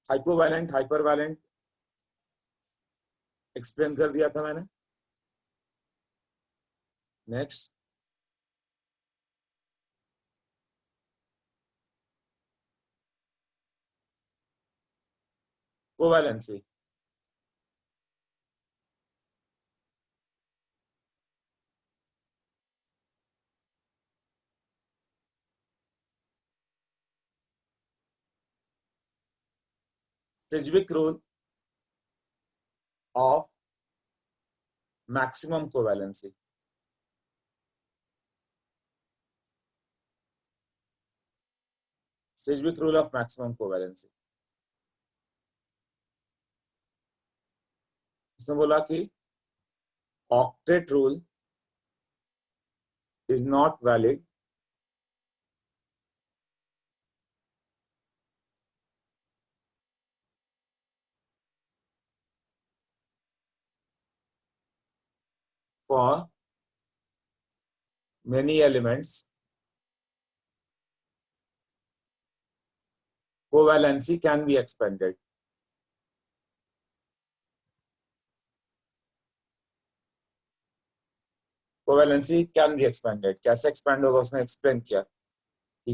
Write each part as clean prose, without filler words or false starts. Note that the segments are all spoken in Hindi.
हाइपोवैलेंट, हाइपरवैलेंट एक्सप्लेन कर दिया था मैंने। Next, covalency. Sidgwick rule of maximum covalency. Sidgwick rule of maximum covalency, उसने बोला कि octet rule is not valid for many elements. Covalency can be expanded. Covalency can be expanded, कैसे एक्सपेंड होगा उसने एक्सप्लेन किया।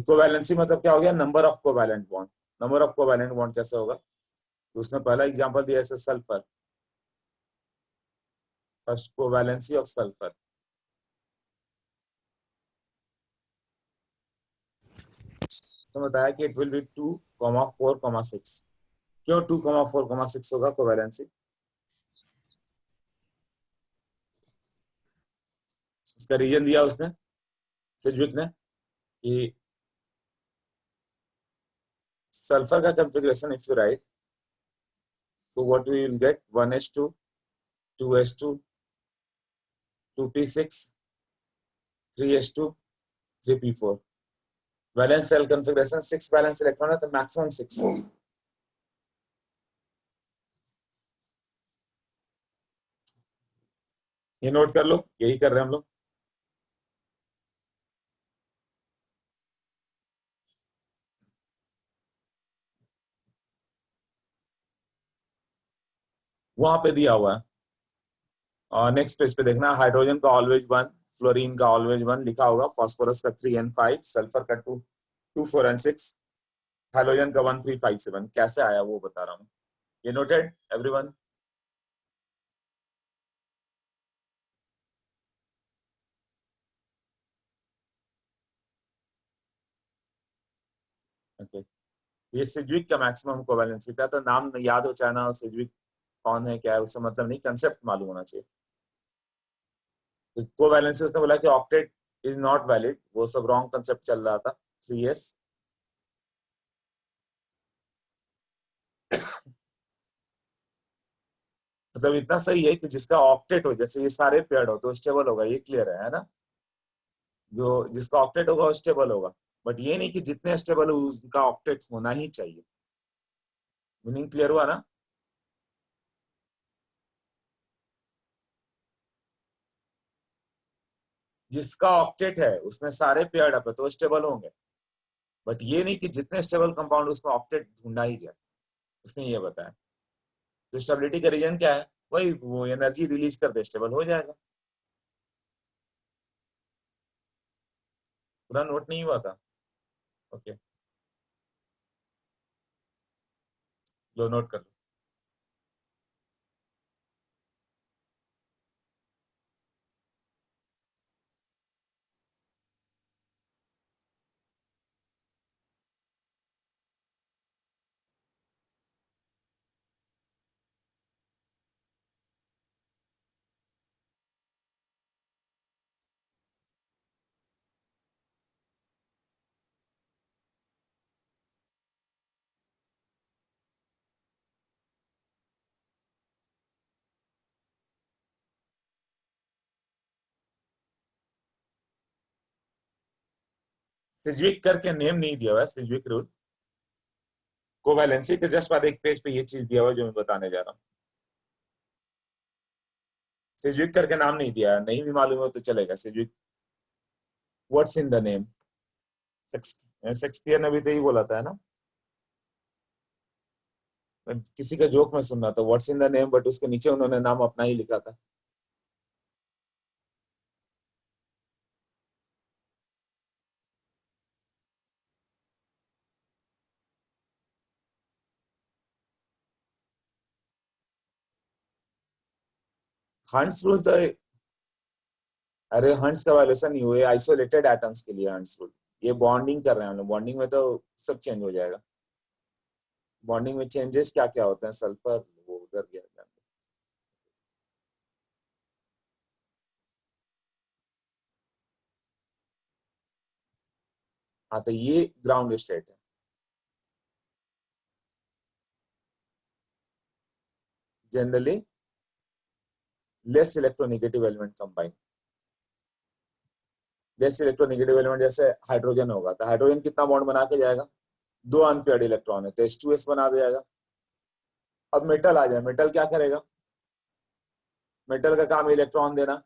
कोवैलेंसी मतलब क्या हो गया, number of covalent bond. Number of covalent bond कैसे होगा, तो उसने पहला एग्जांपल दिया है sulphur, first covalency of sulphur. तो बताया कि इट विल बी 2,4,6। क्यों 2,4,6 होगा कोवैलेंसी, इसका रीजन दिया उसने सिज्विक ने कि सल्फर का configuration if you right, so what we will get 1s2 2s2 2p6 3s2 3p4। Valence shell configuration 6 valence electron है तो मैक्सिमम 6 होगी। ये नोट कर लो, यही कर रहे हैं हम लोग। वहां पे दिया हुआ है, और नेक्स्ट पेज पे देखना, हाइड्रोजन का ऑलवेज 1, फ्लोरीन का ऑलवेज 1 लिखा होगा, फास्फोरस का 3 and 5, सल्फर का 2, 2, 4 and 6, हाइड्रोजन का 1, 3, 5, 7। कैसे आया वो बता रहा हूँ। ये नोटेड एवरीवन? ओके, ये सिज्विक का मैक्सिमम कोवैलेंसी था, तो नाम याद हो चाहे ना, सिज्विक कौन है क्या है उससे मतलब नहीं, कंसेप्ट मालूम होना चाहिए। कोवैलेंसी उसने बोला कि ऑक्टेट इज नॉट वैलिड, वो सब रॉन्ग कंसेप्ट चल रहा था। 3s मतलब इतना सही है कि जिसका ऑक्टेट हो, जैसे ये सारे पेयर्ड हो तो स्टेबल होगा, ये क्लियर है ना। जो जिसका ऑक्टेट होगा वो स्टेबल होगा, बट ये नहीं कि जितने स्टेबल हो उसका ऑक्टेट होना ही चाहिए। मीनिंग क्लियर हुआ ना। जिसका ऑक्टेट है उसमें सारे पेयर्ड अप है तो स्टेबल होंगे, बट ये नहीं कि जितने स्टेबल कंपाउंड उसमें ऑक्टेट ढूंढा ही जाए, उसने ये बताया। तो स्टेबिलिटी का रीजन क्या है, वही वो एनर्जी रिलीज कर दे, स्टेबल हो जाएगा। पूरा नोट नहीं हुआ था? ओके, लो नोट कर लो। सिज्विक करके नेम नहीं दिया हुआ है, सिज्विक रूल। कोवैलेंसी के जस्ट बाद एक पेज पे ये चीज दिया हुआ है जो मैं बताने जा रहा हूँ। सिज्विक करके नाम नहीं दिया, नहीं भी मालूम हो तो चलेगा। Sidgwick, what's in the name, Shakespeare ने भी तो यही बोला था, है ना। किसी का जोक में सुनना था, what's in the name, but उसके नीचे उन्होंने नाम अपना ही लिखा था। हंट्स रूल तो, अरे हंट्स का वायलेशन नहीं हुए, आइसोलेटेड एटम्स के लिए हंट्स रूल। ये बॉन्डिंग कर रहे हैं हम लोग, बॉन्डिंग में तो सब चेंज हो जाएगा। बॉन्डिंग में चेंजेस क्या क्या होते हैं, सल्फर वो उधर गया। हाँ तो ये ग्राउंड स्टेट है। Generally less electronegative element combine. Less electronegative element जैसे हाइड्रोजन होगा, तो हाइड्रोजन कितना बॉन्ड बना के जाएगा, दो अनपेयर्ड इलेक्ट्रॉन है तो H2S बना देगा। अब मेटल आ जाए, मेटल क्या करेगा, मेटल का काम इलेक्ट्रॉन देना।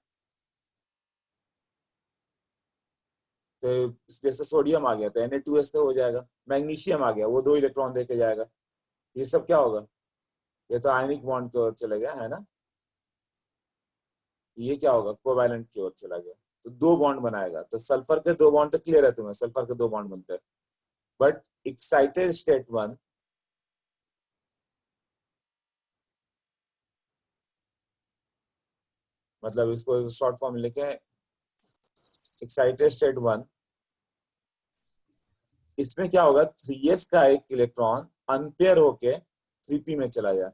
तो जैसे सोडियम आ गया तो Na2S तो हो जाएगा, मैग्नीशियम आ गया वो दो इलेक्ट्रॉन दे के जाएगा। ये सब क्या होगा, ये तो आयनिक बॉन्ड की ओर चले गया है ना। ये क्या होगा, कोवैलेंट की ओर चला गया, तो दो बॉन्ड बनाएगा। तो सल्फर के दो बॉन्ड तो क्लियर है तुम्हें, सल्फर के दो बॉन्ड बनते हैं। बट एक्साइटेड स्टेट वन, मतलब इसको शॉर्ट फॉर्म लिखे, एक्साइटेड स्टेट वन, इसमें क्या होगा, 3s का एक इलेक्ट्रॉन अनपेयर होके 3p में चला गया,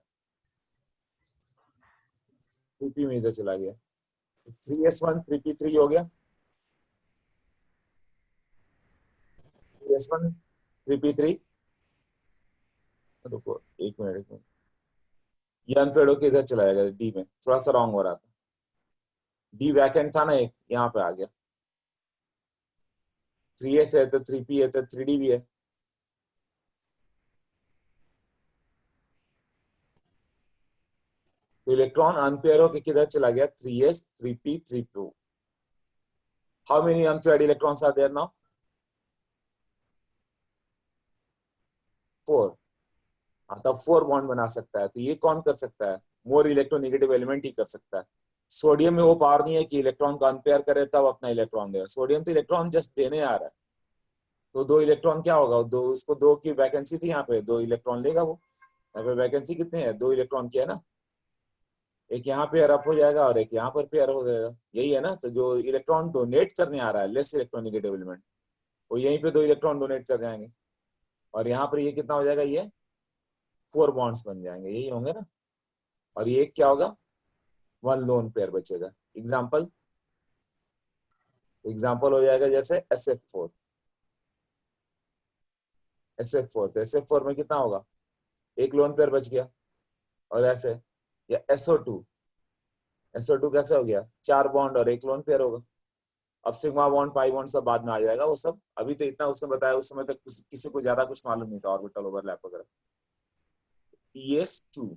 3p में इधर चला गया, 3s1 3p3 हो गया, 3s1 3p3। रुको एक मिनट, एक मिनट, ये अनपेयर होके इधर चला जाएगा डी में, थोड़ा सा रॉन्ग हो रहा था, डी वैकेंट था ना एक, यहाँ पे आ गया। 3s है तो 3p है तो 3d भी है। तो इलेक्ट्रॉन अनपेयर होके किधर चला गया, 3s 3p 3p। How many unpaired electrons are there now, 4। हाँ तब 4 बॉन्ड बना सकता है, तो ये कौन कर सकता है, मोर इलेक्ट्रोनेगेटिव एलिमेंट ही कर सकता है। सोडियम में वो पावर नहीं है कि इलेक्ट्रॉन को अनपेयर करे तब अपना इलेक्ट्रॉन देगा, सोडियम तो इलेक्ट्रॉन जस्ट देने आ रहा है। तो दो इलेक्ट्रॉन क्या होगा, दो उसको दो की वैकेंसी थी यहाँ पे, दो इलेक्ट्रॉन लेगा वो। यहाँ पे वैकेंसी कितनी है, दो इलेक्ट्रॉन की है ना, एक यहाँ पेयर अप हो जाएगा और एक यहाँ पर पेयर हो जाएगा, यही है ना। तो जो इलेक्ट्रॉन डोनेट करने आ रहा है लेस इलेक्ट्रोनेगेटिव एलिमेंट, वो यहीं पे दो इलेक्ट्रॉन डोनेट कर जाएंगे, और यहाँ पर ये कितना हो जाएगा, ये 4 बॉन्ड्स बन जाएंगे, यही होंगे ना। और ये क्या होगा, वन लोन पेयर बचेगा। एग्जाम्पल, एग्जाम्पल हो जाएगा जैसे SF4, SF4, तो SF4 में कितना होगा, एक लोन पेयर बच गया। और ऐसे, या SO2, SO2 कैसे हो गया, चार बॉन्ड और एक लोन पेयर होगा। अब सिग्मा बॉन्ड पाई बॉन्ड सब बाद में आ जाएगा, वो सब अभी तो इतना उसने बताया, उस समय तक किसी को ज्यादा कुछ मालूम नहीं था, ऑर्बिटल ओवरलैप वगैरह। PS2,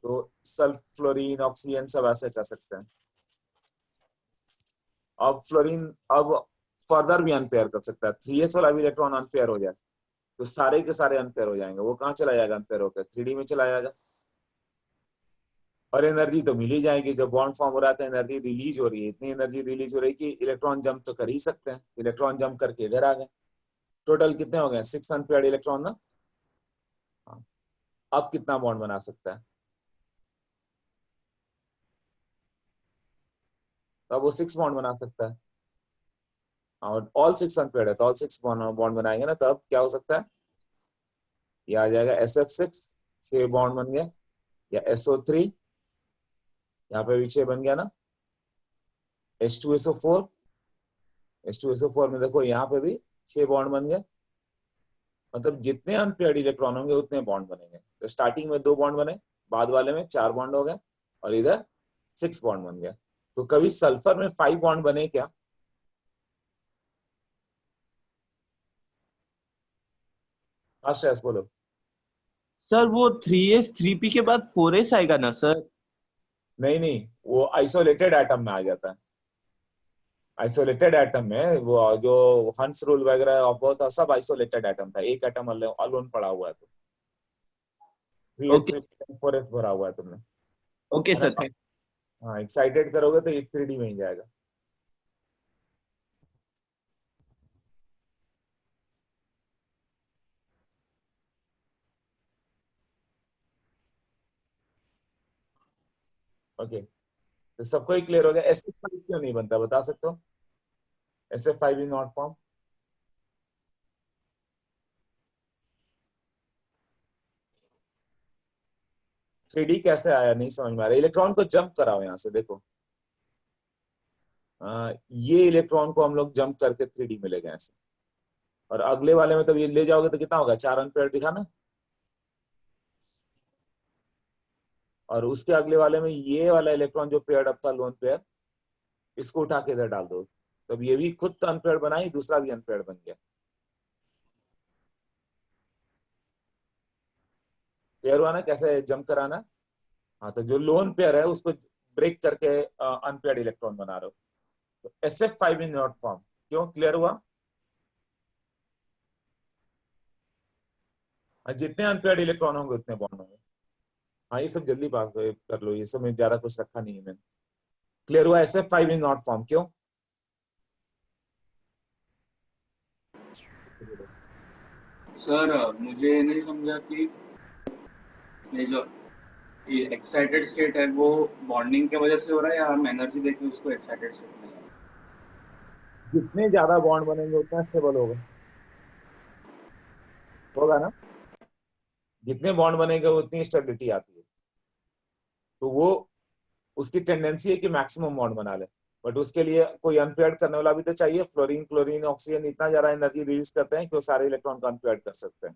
तो सल्फ फ्लोरीन ऑक्सीजन सब ऐसे कर सकते हैं। अब फ्लोरीन अब फर्दर भी अनपेयर कर सकता है, 3s वाला भी इलेक्ट्रॉन अनपेयर हो जाए तो सारे के सारे अनपेयर हो जाएंगे, वो कहाँ चला जाएगा अनपेयर होकर, 3D में चला जाएगा। और एनर्जी तो मिल ही जाएगी, जब बॉन्ड फॉर्म हो रहा है तो एनर्जी रिलीज हो रही है, इतनी एनर्जी रिलीज हो रही है कि इलेक्ट्रॉन जंप तो कर ही सकते हैं, इलेक्ट्रॉन जंप करके इधर आ गए। टोटल कितने हो गए, 6 अनपेयर्ड इलेक्ट्रॉन ना। हाँ, अब कितना बॉन्ड बना सकता है, तो अब वो 6 बॉन्ड बना सकता है। और ऑल 6 अनपेयर्ड है तो ऑल 6 बॉन्ड बनाएंगे ना, तो अब क्या हो सकता है, ये आ जाएगा SF6, 6 बॉन्ड बन गया, या SO3, यहाँ पे भी 6 बन गया ना, H2SO4, H2SO4 में देखो यहाँ पे भी 6 बॉन्ड बन गए। मतलब जितने अनपेयर्ड इलेक्ट्रॉन होंगे उतने बॉन्ड बनेंगे, तो स्टार्टिंग में 2 बॉन्ड बने, बाद वाले में 4 बॉन्ड हो गए, और इधर 6 बॉन्ड बन गया। तो कभी सल्फर में 5 बॉन्ड बने क्या, आश्रय बोलो। सर वो 3s 3p के बाद 4s आएगा ना सर? नहीं नहीं, वो आइसोलेटेड एटम में आ जाता है, आइसोलेटेड एटम में वो जो हंस रूल वगैरह बहुत सब आइसोलेटेड एटम था, एक एटम अलोन पड़ा हुआ है। तो 3s ओके में 4s भरा हुआ है तुमने, ओके है सर, ना? थैंक। हाँ, एक्साइटेड करोगे तो ये 3D में ही जाएगा। ओके, तो सबको ही क्लियर हो गया। SF5 क्यों नहीं बनता, बता सकते हो? SF5 is not form. 3D कैसे आया, नहीं समझ में आ रहा। इलेक्ट्रॉन को जंप कराओ यहाँ से, देखो। ये इलेक्ट्रॉन को हम लोग जंप करके 3D में ले गए ऐसे, और अगले वाले में तब ये ले जाओगे तो कितना होगा, 4 एम्पियर दिखा ना। और उसके अगले वाले में ये वाला इलेक्ट्रॉन जो पेयर्ड अप था, लोन पेयर, इसको उठा के इधर डाल दो, तब ये भी खुद तो अनपेयर्ड बनाई, दूसरा भी अनपेयर्ड बन गया। पेयर हुआ ना, कैसे जंप कराना। हाँ, तो जो लोन पेयर है उसको ब्रेक करके अनपेयर्ड इलेक्ट्रॉन बना रहे हो। तो SF5 इज नॉट फॉर्म, क्यों, क्लियर हुआ? जितने अनपेयर्ड इलेक्ट्रॉन होंगे उतने बॉन्ड होंगे। हाँ, ये सब जल्दी बात कर लो, ये सब में ज्यादा कुछ रखा नहीं है मैंने। क्लियर हुआ? SF5 इज नॉट फॉर्म, क्यों? सर मुझे नहीं समझा कि ये जो ये एक्साइटेड स्टेट है वो बॉन्डिंग की वजह से हो रहा है या हम एनर्जी देके उसको एक्साइटेड स्टेट में ला रहे हैं? जितने ज्यादा बॉन्ड बनेंगे उतना स्टेबल होगा, होगा ना। जितने बॉन्ड बनेंगे उतनी स्टेबिलिटी आती है। तो वो, उसकी टेंडेंसी है कि मैक्सिमम बॉन्ड बना ले, बट उसके लिए कोई अनपेयर्ड करने वाला भी तो चाहिए। फ्लोरीन, क्लोरीन, ऑक्सीजन इतना ज्यादा एनर्जी रिलीज करते हैं कि वो सारे इलेक्ट्रॉन को अनपेयर्ड कर सकते हैं।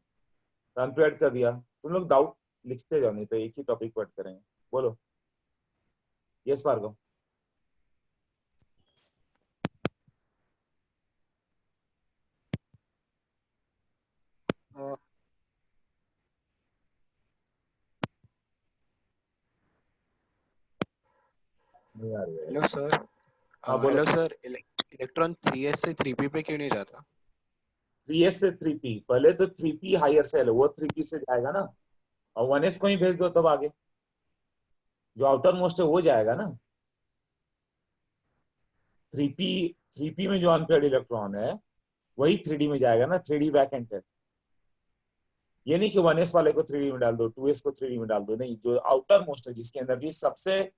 तो अनपेयर्ड कर दिया। तुम लोग डाउट लिखते जाओ, नहीं तो एक ही टॉपिक पढ़ करेंगे। बोलो, यस भार्गव। अ, नहीं आ रही है। Hello sir. हाँ बोलो। हेलो सर, इलेक्ट्रॉन 3s से 3p पे क्यों नहीं जाता? 3s से 3p, पहले तो 3p हायर सेल है, वो 3p से जाएगा ना, और 1s को ही भेज दो, तब आगे जो आउटर मोस्ट है वो जाएगा ना। 3p, 3p में जो अनपेयर्ड इलेक्ट्रॉन है वही 3D में जाएगा ना, 3D बैक एंड है। ये नहीं कि 1s वाले को 3D में डाल दो, 2s को 3D में डाल दो, नहीं, जो आउटर मोस्ट है जिसकी एनर्जी सबसे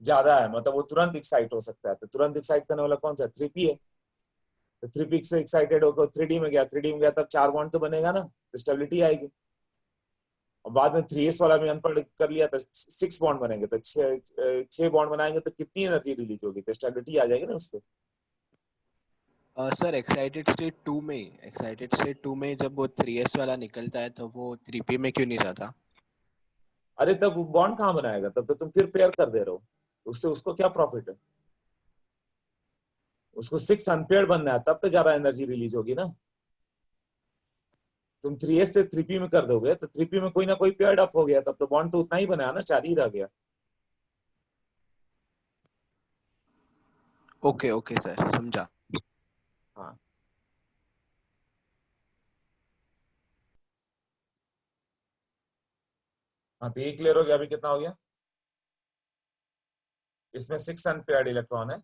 ज्यादा है, मतलब वो तुरंत एक्साइट हो सकता है, तो तुरंत एक्साइट करने वाला कौन सा, 3p है। तो 3p से एक्साइटेड होकर 3D में गया, 3D में गया, तब 4 बॉन्ड तो बनेगा ना, तो स्टेबिलिटी आएगी। और बाद में 3s वाला भी अनपढ़ कर लिया तो 6 बॉन्ड बनेंगे, तो 6 बॉन्ड बनाएंगे तो कितनी एनर्जी रिलीज होगी, तो स्टेबिलिटी आ जाएगी ना उससे। सर एक्साइटेड स्टेट 2 में जब वो 3s वाला निकलता है तो वो 3p में क्यों नहीं जाता? अरे तब बॉन्ड कहाँ बनाएगा, तब तो तुम फिर पेयर कर दे रहे हो, उससे उसको क्या प्रॉफिट है। उसको 6 अनपेयर बनना है, तब तो ज्यादा एनर्जी रिलीज होगी ना। तुम 3s से 3p में कर दोगे तो 3p में कोई ना कोई पेयर्ड अप हो गया, तब तो बॉन्ड तो उतना ही बनाया ना, 4 ही रह गया। ओके ओके सर, समझा। हाँ। हाँ, तो ये क्लियर हो गया। अभी कितना हो गया, इसमें 6 अनपेयर्ड इलेक्ट्रॉन है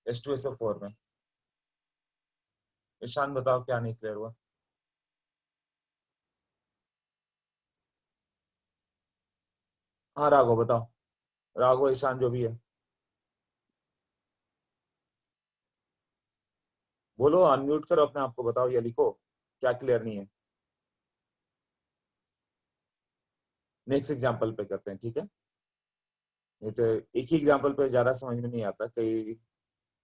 H2SO4 में। ईशान बताओ क्या नहीं क्लियर हुआ। हाँ राघव बताओ, राघव ईशान जो भी है बोलो, अनम्यूट करो अपने आप को, बताओ या लिखो क्या क्लियर नहीं है। नेक्स्ट एग्जांपल पे करते हैं, ठीक है। नहीं तो एक ही एग्जांपल पे ज्यादा समझ में नहीं आता कई।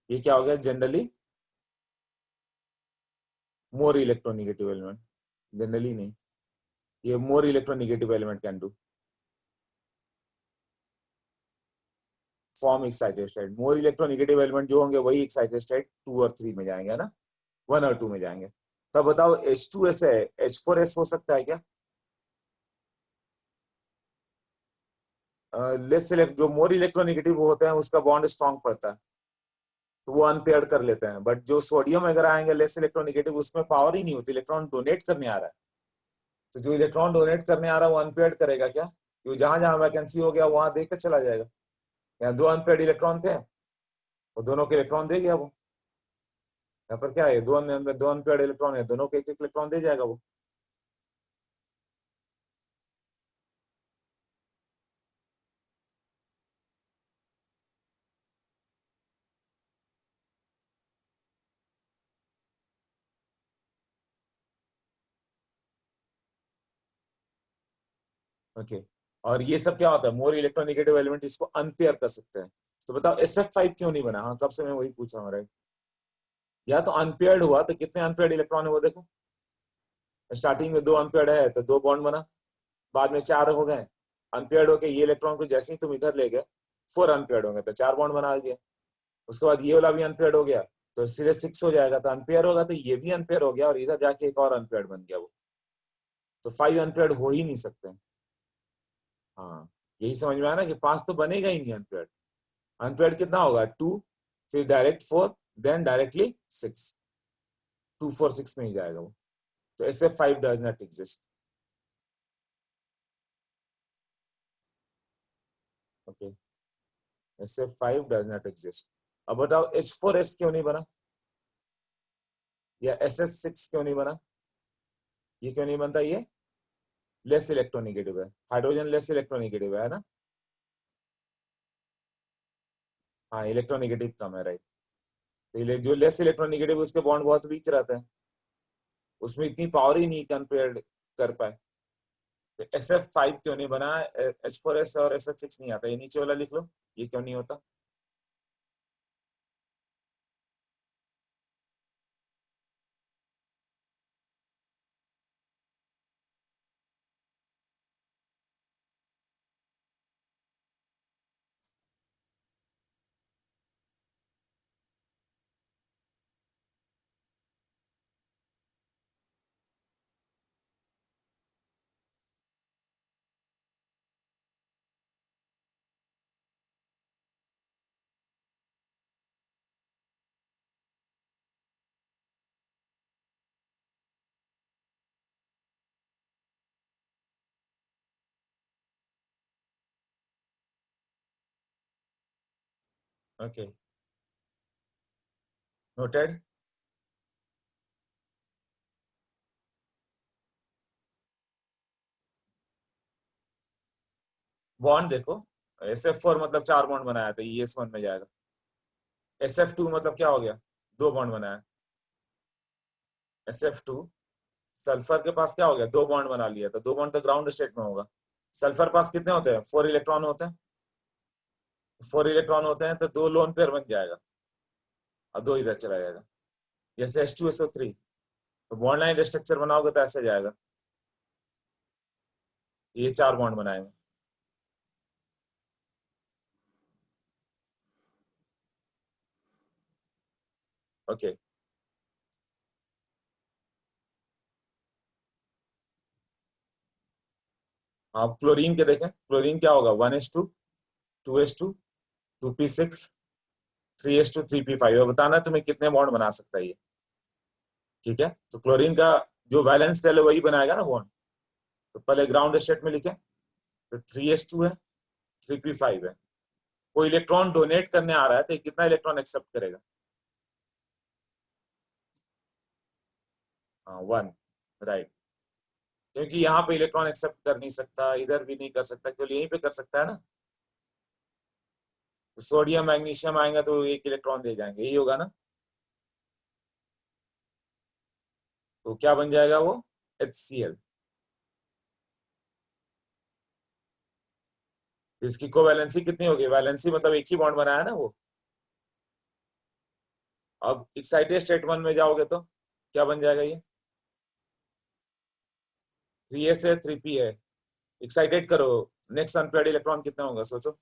ये क्या हो गया, generally more electronegative element, generally नहीं, ये more electronegative element can do form excited state. More electronegative element जो होंगे वही एक्साइटेड स्टेट 2 और 3 में जाएंगे, है ना, 1 और 2 में जाएंगे। तब बताओ H2S है, H4S हो सकता है क्या? लेस सिलेक्ट, जो मोर इलेक्ट्रोनेगेटिव होते हैं उसका बॉन्ड स्ट्रांग पड़ता है, तो वो अनपेयर्ड कर लेते हैं। बट जो सोडियम अगर आएंगे लेस इलेक्ट्रोनेगेटिव, उसमें पावर ही नहीं होती, इलेक्ट्रॉन डोनेट करने आ रहा है, तो जो इलेक्ट्रॉन डोनेट करने आ रहा है वो अनपेयर्ड करेगा क्या? क्योंकि जहां जहां वैकेंसी हो गया वहां देकर चला जाएगा। यहाँ दो अनपेयर्ड इलेक्ट्रॉन थे, वो दोनों के इलेक्ट्रॉन दे गया वो। यहाँ पर क्या है, दो अनपेयर्ड इलेक्ट्रॉन है, दोनों के एक एक इलेक्ट्रॉन दे जाएगा वो। ओके, और ये सब क्या होता है, मोर इलेक्ट्रोनेगेटिव एलिमेंट इसको अनपेयर कर सकते हैं। तो बताओ SF5 क्यों नहीं बना? हाँ, कब से मैं वही पूछ रहा हूँ, राइट? या तो अनपेयर्ड हुआ, तो कितने अनपेयर्ड इलेक्ट्रॉन है वो देखो। स्टार्टिंग में दो अनपेयर्ड है तो दो बॉन्ड बना, बाद में चार हो गए। अनपेयर्ड होके ये इलेक्ट्रॉन को जैसे ही तुम इधर ले गए, फोर अनपेयर्ड होंगे तो चार बॉन्ड बना दिया। उसके बाद ये वाला भी अनपेयर्ड हो गया तो सीधे 6 हो जाएगा, तो अनपेयर होगा तो ये भी अनपेयर हो गया और इधर जाके एक और अनपेयर्ड बन गया वो। तो 5 अनपेयर्ड हो ही नहीं सकते। हाँ, यही समझ में आया ना कि 5 तो बनेगा ही नहीं अनपेयर्ड। अनपेयर्ड कितना होगा? 2, फिर डायरेक्ट 4, देन डायरेक्टली 6। 2 4 6 में ही जाएगा वो। तो SF5 does not exist. Okay, SF5 does not exist. अब बताओ H4S क्यों नहीं बना, या SS6 क्यों नहीं बना? ये क्यों नहीं बनता? ये लेस इलेक्ट्रोनेगेटिव है, हाइड्रोजन लेस इलेक्ट्रोनेगेटिव है ना? हाँ, इलेक्ट्रोनेगेटिव कम है, राइट। तो जो लेस इलेक्ट्रोनेगेटिव उसके बॉन्ड बहुत वीक रहते हैं, उसमें इतनी पावर ही नहीं कंपेयर कर पाए। तो SF5 क्यों नहीं बना? H4S और SF6 नहीं आता, ये नीचे वाला लिख लो, ये क्यों नहीं होता? Okay, noted. बॉन्ड देखो, SF4 मतलब 4 बॉन्ड बनाया था, ये S1 में जाएगा। SF2 मतलब क्या हो गया? 2 बॉन्ड बनाया। SF2 सल्फर के पास क्या हो गया? 2 बॉन्ड बना लिया, तो 2 बॉन्ड तो ग्राउंड स्टेट में होगा। सल्फर पास कितने होते हैं? 4 इलेक्ट्रॉन होते हैं। 4 इलेक्ट्रॉन होते हैं तो 2 लोन पेयर बन जाएगा और 2 इधर चला जाएगा। जैसे H2SO3, तो बॉन्ड लाइन स्ट्रक्चर बनाओगे तो ऐसे जाएगा, ये 4 बॉन्ड बनाएंगे। ओके, आप क्लोरीन के देखें, क्लोरीन क्या होगा? 1s2, 2s2, 2p6, 3s2, 3p5। बताना तुम्हें कितने बॉन्ड बना सकता है ये। ठीक है, तो क्लोरीन का जो वैलेंस सेल है वही बनाएगा ना बॉन्ड। तो पहले ग्राउंड स्टेट में लिखे, तो 3s2 है, 3p5 है। कोई इलेक्ट्रॉन डोनेट करने आ रहा है तो कितना इलेक्ट्रॉन एक्सेप्ट करेगा? हाँ, 1, राइट। क्योंकि यहाँ पे इलेक्ट्रॉन एक्सेप्ट कर नहीं सकता, इधर भी नहीं कर सकता, केवल यहीं पे कर सकता है ना। तो सोडियम मैग्नीशियम आएगा तो एक इलेक्ट्रॉन दे जाएंगे, यही होगा ना। तो क्या बन जाएगा वो? HCl। इसकी कोवैलेंसी कितनी होगी? वैलेंसी मतलब एक ही बॉन्ड बनाया ना वो। अब एक्साइटेड स्टेट 1 में जाओगे तो क्या बन जाएगा ये? 3s है, 3p है। एक्साइटेड करो, नेक्स्ट अनपेयर्ड इलेक्ट्रॉन कितना होगा सोचो।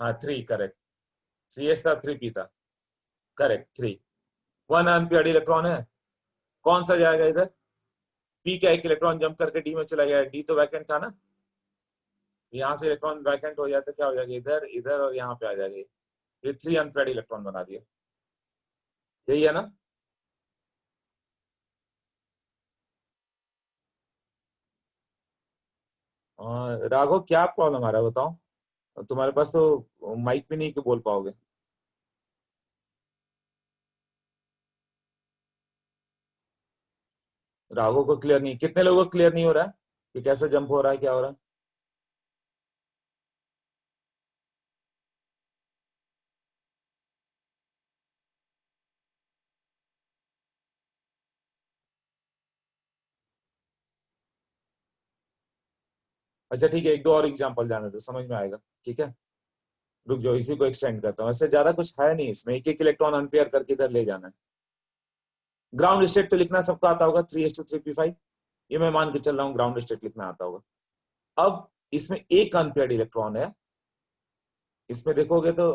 हाँ, 3 करेक्ट। 3s था, 3p था, करेक्ट। 3, 1 अनपेयर्ड इलेक्ट्रॉन है, कौन सा जाएगा इधर? p का एक इलेक्ट्रॉन जंप करके d में चला गया, d तो वैकेंट था ना। यहाँ से इलेक्ट्रॉन वैकेंट हो जाता, क्या हो जाएगा, इधर इधर और यहाँ पे आ जाएगा, ये 3 अनपेयर्ड इलेक्ट्रॉन बना दिया, यही है ना। राघव क्या प्रॉब्लम आ रहा है बताओ, तुम्हारे पास तो माइक भी नहीं कि बोल पाओगे। राघव को क्लियर नहीं, कितने लोगों को क्लियर नहीं हो रहा है कि कैसे जंप हो रहा है, क्या हो रहा है। अच्छा ठीक है, एक दो और एग्जांपल जाने दो, समझ में आएगा, ठीक है। रुक जाओ, इसी को एक्सटेंड करता हूँ, ऐसे ज्यादा कुछ है नहीं इसमें, एक एक इलेक्ट्रॉन अनपेयर करके इधर ले जाना है। ग्राउंड स्टेट तो लिखना सबको आता होगा, 3s2 3p5, ये मैं मान के चल रहा हूँ ग्राउंड स्टेट लिखना आता होगा। अब इसमें एक अनपेयर्ड इलेक्ट्रॉन है, इसमें देखोगे तो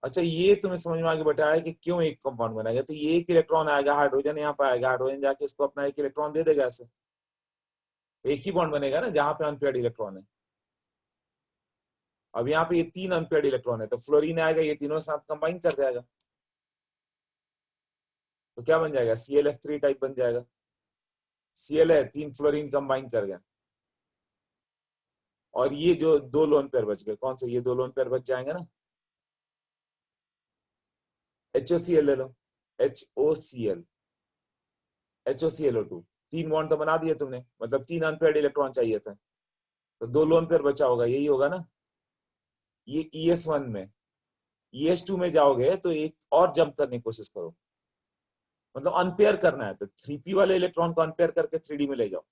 अच्छा ये तुम्हें समझ में आगे बैठा है कि क्यों एक कंपाउंड बनाएगा, तो ये एक इलेक्ट्रॉन आएगा, हाइड्रोजन यहाँ पे आएगा, हाइड्रोजन जाके इसको अपना एक इलेक्ट्रॉन दे देगा, ऐसे तो एक ही बॉन्ड बनेगा ना जहां पे अनपेयर्ड इलेक्ट्रॉन है। अब यहाँ पे ये 3 अनपेयर्ड इलेक्ट्रॉन है, तो फ्लोरीन आएगा, ये तीनों साथ कंबाइन कर जाएगा, तो क्या बन जाएगा, ClF3 टाइप बन जाएगा। Cl है, 3 फ्लोरीन कंबाइन कर गया, और ये जो 2 लोन पेयर बच गए, कौन से, ये 2 लोन पेयर बच जाएंगे ना, HOCl ले लो, HOCl, HOClO2, 3 बॉन्ड तो बना दिए तुमने, मतलब 3 अनपेयर्ड इलेक्ट्रॉन चाहिए थे, तो 2 लोन पेयर बचा होगा, यही होगा ना। ये ES1 में, ES2 में जाओगे तो एक और जंप करने की कोशिश करो, मतलब अनपेयर करना है, तो 3p वाले इलेक्ट्रॉन को अनपेयर करके 3d में ले जाओ।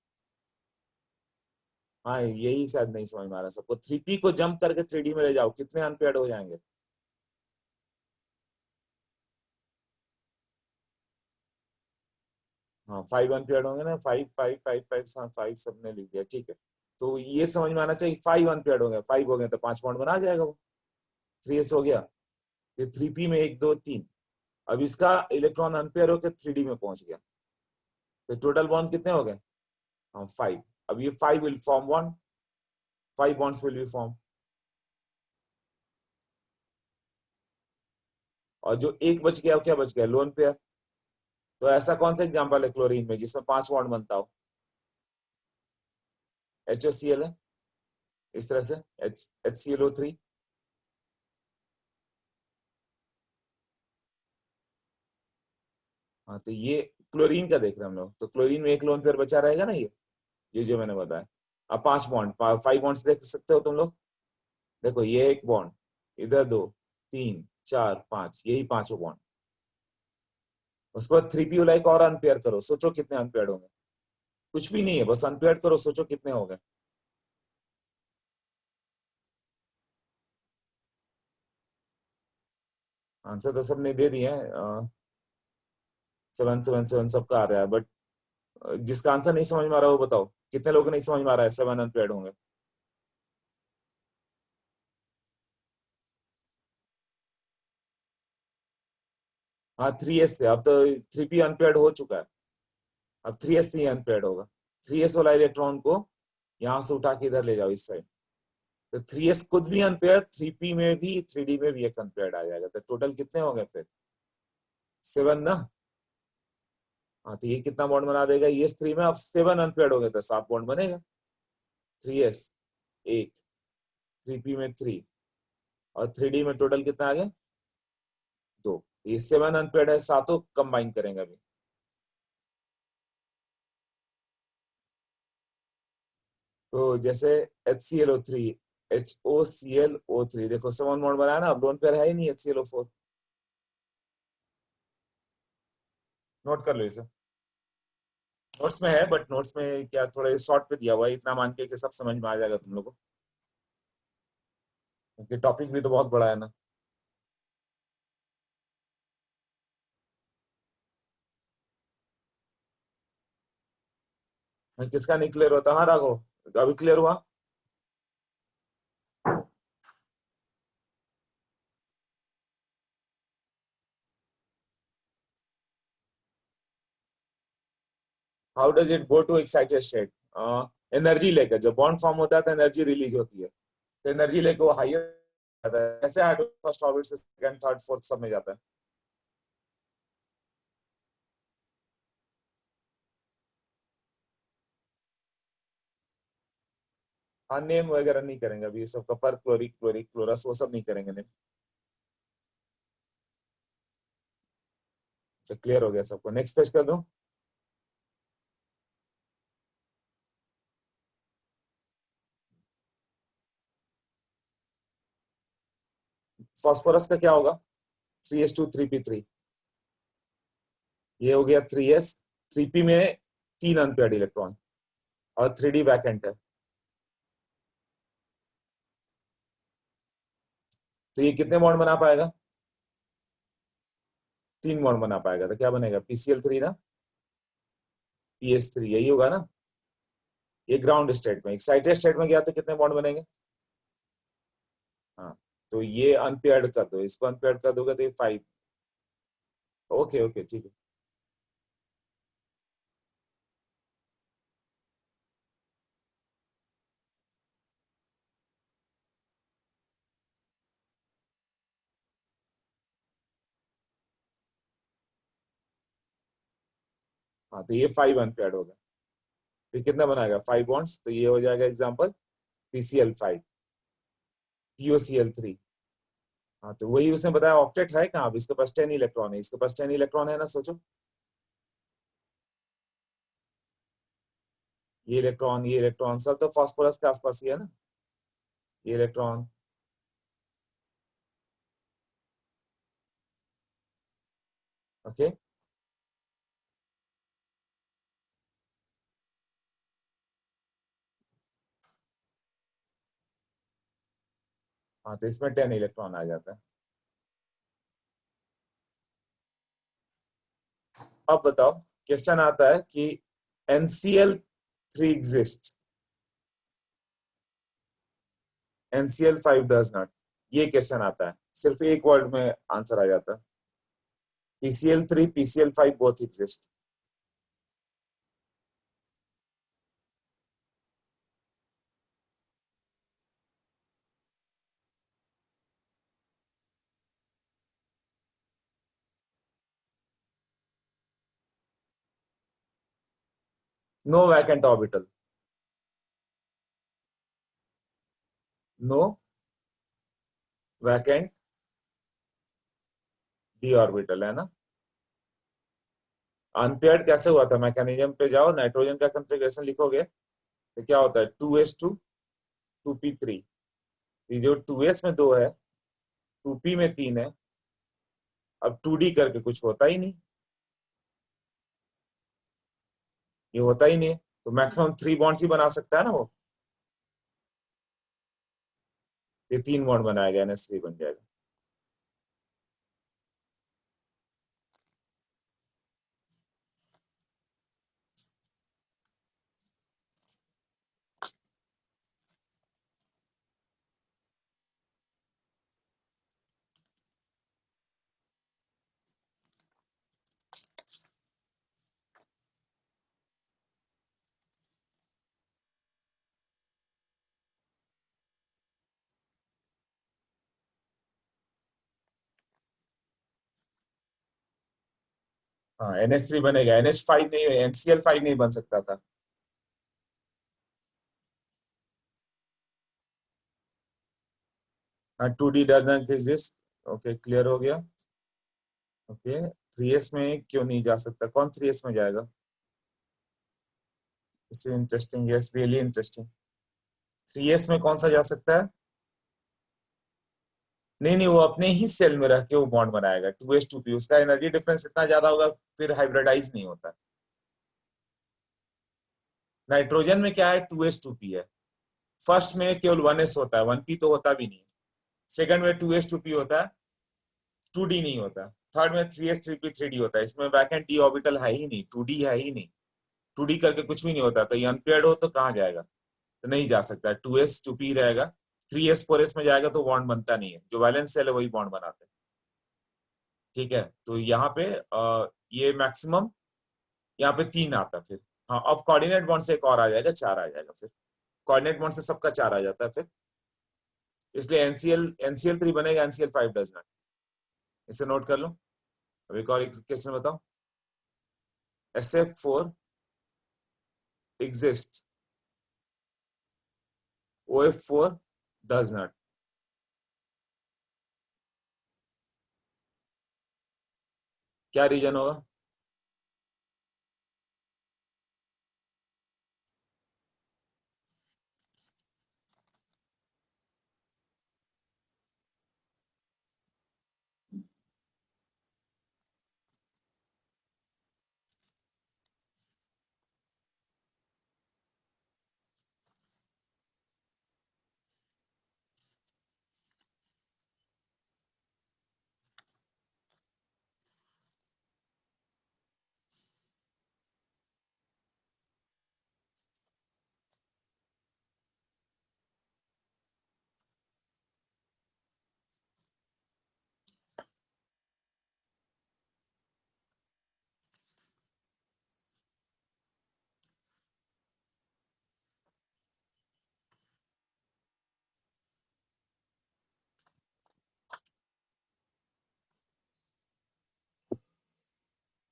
हाँ यही शायद नहीं समझ में आ रहा सबको, 3p को जंप करके 3d में ले जाओ, कितने अनपेयर्ड हो जाएंगे। हाँ 5 अनपेयर्ड होंगे ना, 5 5 5 5 5 सबने लिख दिया, ठीक है। तो ये समझ में आना चाहिए, 5 अनपेयर्ड होंगे, 5 हो गए तो 5 बॉन्ड बना जाएगा वो, 3s हो गया, ये 3p में 1 2 3, अब इसका इलेक्ट्रॉन अनपेयर होकर 3d में पहुंच गया, तो टोटल बॉन्ड कितने हो गए, हाँ 5। अब ये 5 will form bond, 5 bonds will be formed, और जो एक बच गया, क्या बच गया, लोन पेयर। तो ऐसा कौन सा एग्जांपल है क्लोरीन में जिसमें 5 बॉन्ड बनता हो, HOCl है, इस तरह से HClO3, हाँ तो ये क्लोरीन का देख रहे हैं हम लोग, तो क्लोरीन में एक लोन पेयर बचा रहेगा ना, ये जो मैंने बताया। अब 5 बॉन्ड, 5 बॉन्ड्स देख सकते हो तुम लोग, देखो ये एक बॉन्ड, इधर 2 3 4 5, यही पांचों बॉन्ड। उसके बाद 3p वाला एक और अनपेयर करो, सोचो कितने अनपेयर्ड होंगे, कुछ भी नहीं है, बस अनपेयर्ड करो, सोचो कितने हो गए। आंसर तो सबने दे दिए हैं, 7 7 7 सबका आ रहा है, बट जिसका आंसर नहीं समझ में आ रहा है वो बताओ, कितने लोगों को नहीं समझ में आ रहा है 7 अनपेयर्ड होंगे। हाँ 3s से, अब तो 3p अनपेयर्ड हो चुका है, अब 3s3 अनपेयर्ड होगा, 3s वाला इलेक्ट्रॉन को यहां से उठा के इधर ले जाओ इस साइड, तो 3s खुद भी अनपेयर्ड, 3p में भी 3d में भी एक अनपेयर्ड आ जाएगा, तो टोटल कितने हो गए फिर 7 ना। हाँ तो ये कितना बॉन्ड बना देगा, ES3 में अब 7 अनपेयर्ड हो गए तो 7 बॉन्ड बनेगा, 3s 1, 3p में 3, और 3d में टोटल कितना आ गया 2, ये 7 अनपेयर्ड है, सातों कंबाइन करेंगे अभी। तो जैसे HClO3, HOClO3, देखो 7 बॉन्ड बनाया ना, अब लोन पेयर है ही नहीं HClO4, नोट कर लो इसे, नोट्स में है, बट नोट्स में क्या थोड़े शॉर्ट पे दिया हुआ है, इतना मान के कि सब समझ में आ जाएगा तुम लोगों को, क्योंकि टॉपिक भी तो बहुत बड़ा है ना। किसका नहीं क्लियर होता, हाँ राघव अभी क्लियर हुआ। How does it go to excited state, energy लेकर, जब बॉन्ड फॉर्म होता है तो एनर्जी रिलीज होती है, तो एनर्जी लेकर वो हाइयर जाता है। ऐसे हाइड्रोजन फर्स्ट ऑर्बिट से सेकंड, थर्ड, फोर्थ सब में जाता है। हाँ, नेम वगैरह नहीं करेंगे अभी, ये सब कपर, क्लोरिक, क्लोरिक, क्लोरस, वो सब नहीं करेंगे नेम। अच्छा, क्लियर हो गया सबको? नेक्स्ट पेज कर दूं? फास्फोरस का क्या होगा? 3s2 3p3, ये हो गया 3s। 3p में 3 अनपेयर्ड इलेक्ट्रॉन और 3d वैकेंट है, तो ये कितने बॉन्ड बना पाएगा? 3 बॉन्ड बना पाएगा। तो क्या बनेगा? PCl3 ना, PS3, यही होगा ना। ये ग्राउंड स्टेट में। एक्साइटेड स्टेट में गया तो कितने बॉन्ड बनेंगे? हाँ, तो ये अनपेयर्ड कर दो, इसको अनपेयर्ड कर दोगे तो ये 5। ओके ओके, ठीक है। हाँ, तो ये 5 अनपेयर्ड हो गया। तो कितना बनाएगा? 5 बॉन्ड्स, तो ये हो जाएगा एग्जाम्पल PCl5, POCl3। हाँ, तो वही उसने बताया। ऑक्टेट है कहाँ? अब इसके पास 10 इलेक्ट्रॉन है, इसके पास 10 इलेक्ट्रॉन है ना, सोचो। ये इलेक्ट्रॉन सब तो फास्फोरस के आसपास ही है ना, ये इलेक्ट्रॉन। ओके, हाँ, तो इसमें 10 इलेक्ट्रॉन आ जाता है। अब बताओ, क्वेश्चन आता है कि NCl3 exist, NCl5 does not. ये क्वेश्चन आता है, सिर्फ एक वर्ड में आंसर आ जाता है। PCl3, PCl5 both exist. No vacant orbital, no vacant D orbital, है ना। अनपेयर्ड कैसे हुआ था? मैकेनिज्म पे जाओ, नाइट्रोजन का कंफिग्रेशन लिखोगे तो क्या होता है? 2s2 2p3। ये जो 2s में 2 है, 2p में 3 है, अब 2d करके कुछ होता ही नहीं, ये होता ही नहीं है, तो मैक्सिमम 3 बॉन्ड्स ही बना सकता है ना वो। ये 3 बॉन्ड बनाया गया, NH3 बन जाएगा। हाँ, NH3 बनेगा, NH5 नहीं, NCl5 नहीं बन सकता था। हाँ, 2d does not exist. Okay, clear हो गया। ओके, 3s में क्यों नहीं जा सकता? कौन 3s में जाएगा? इसे interesting, yes, really interesting. 3s में कौन सा जा सकता है? नहीं नहीं, वो अपने ही सेल में रह के वो बॉन्ड बनाएगा। 2s2p, उसका एनर्जी डिफरेंस इतना ज्यादा होगा, फिर हाइब्रिडाइज नहीं होता। नाइट्रोजन में क्या है? 2s2p है। फर्स्ट में केवल 1s होता है, 1p तो होता भी नहीं। सेकंड में 2s2p होता है, 2d नहीं होता। थर्ड में 3s3p3d होता है। इसमें वैकेंट डी ऑर्बिटल है ही नहीं, 2d है ही नहीं। 2d करके कुछ भी नहीं होता, तो ये अनपेयर्ड हो तो कहाँ जाएगा? तो नहीं जा सकता। 2s2p रहेगा। 3s4s में जाएगा तो बॉन्ड बनता नहीं है, जो वैलेंस सेल है वही बॉन्ड बनाते हैं। ठीक है, तो यहाँ पे ये मैक्सिमम, यहाँ पे 3 आता फिर। हाँ, अब कोऑर्डिनेट बॉन्ड से एक और आ जाएगा, 4 आ जाएगा। फिर कोऑर्डिनेट बॉन्ड से सबका 4 आ जाता है फिर, इसलिए NCl3 बनेगा, NCl5 डज नॉट। इसे नोट कर लो। अब एक और क्वेश्चन बताओ। SF4 exists, OF4 does not। क्या रीजन होगा?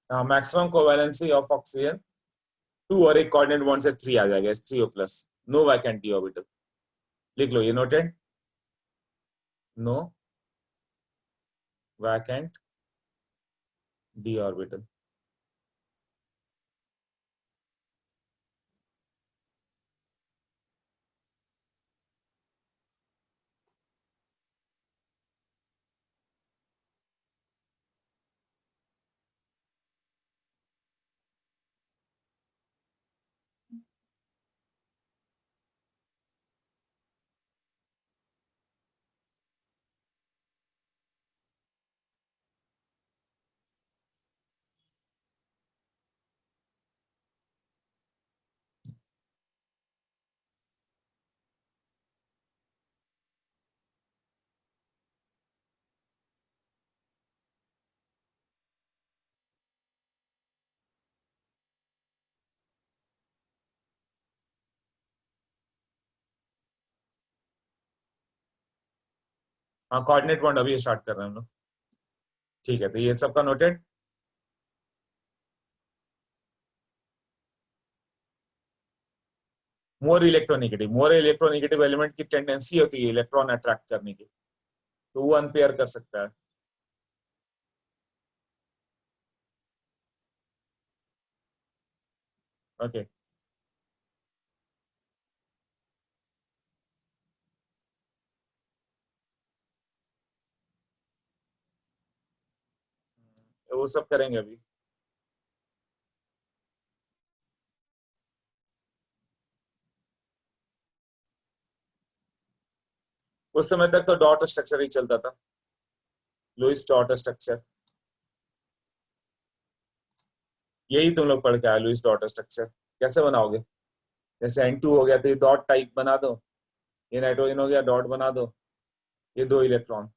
मैक्सिमम कोवैलेंसी ऑफ ऑक्सीजन 2 और एक कोऑर्डिनेट बॉन्ड से 3 आ जाएगा, S3O plus. No vacant D orbital. लिख लो, ये noted. No vacant D orbital. हाँ, कोऑर्डिनेट बॉन्ड अभी स्टार्ट कर रहे हैं हम लोग। ठीक है, तो ये सबका नोटेड। मोर इलेक्ट्रोनिगेटिव एलिमेंट की टेंडेंसी होती है इलेक्ट्रॉन अट्रैक्ट करने की, तो वो अनपेयर कर सकता है। ओके, तो वो सब करेंगे अभी। उस समय तक तो डॉट स्ट्रक्चर ही चलता था, लुईस डॉट स्ट्रक्चर। यही तुम लोग पढ़ के आए, लुईस डॉट स्ट्रक्चर। कैसे बनाओगे? जैसे N2 हो गया तो ये डॉट टाइप बना दो, ये नाइट्रोजन हो गया, डॉट बना दो, ये 2 इलेक्ट्रॉन,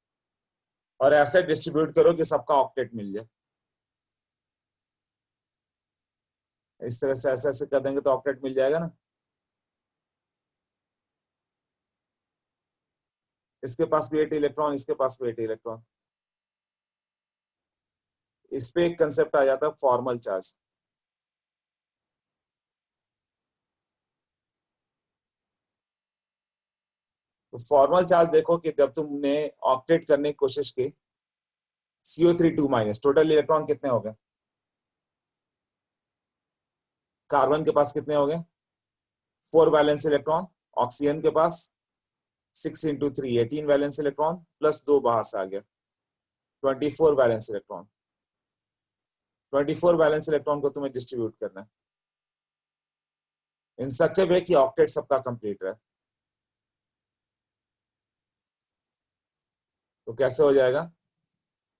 और ऐसे डिस्ट्रीब्यूट करो कि सबका ऑक्टेट मिल जाए। इस तरह से ऐसे ऐसे कर देंगे तो ऑक्टेट मिल जाएगा ना। इसके पास भी 8 इलेक्ट्रॉन, इसके पास भी 8 इलेक्ट्रॉन। इस पे एक कंसेप्ट आ जाता है फॉर्मल चार्ज। तो फॉर्मल चार्ज देखो कि जब तुमने ऑक्टेट करने की कोशिश की, CO3 2-, टोटल इलेक्ट्रॉन कितने हो गए? कार्बन के पास कितने हो गए? 4 वैलेंस इलेक्ट्रॉन। ऑक्सीजन के पास 6 × 3 18 वैलेंस इलेक्ट्रॉन, प्लस 2 बाहर से आ गया, 24 वैलेंस इलेक्ट्रॉन। 24 वैलेंस इलेक्ट्रॉन को तुम्हें डिस्ट्रीब्यूट करना है इन सच ए वे कि ऑक्टेट सबका कंप्लीट रहे। तो कैसे हो जाएगा?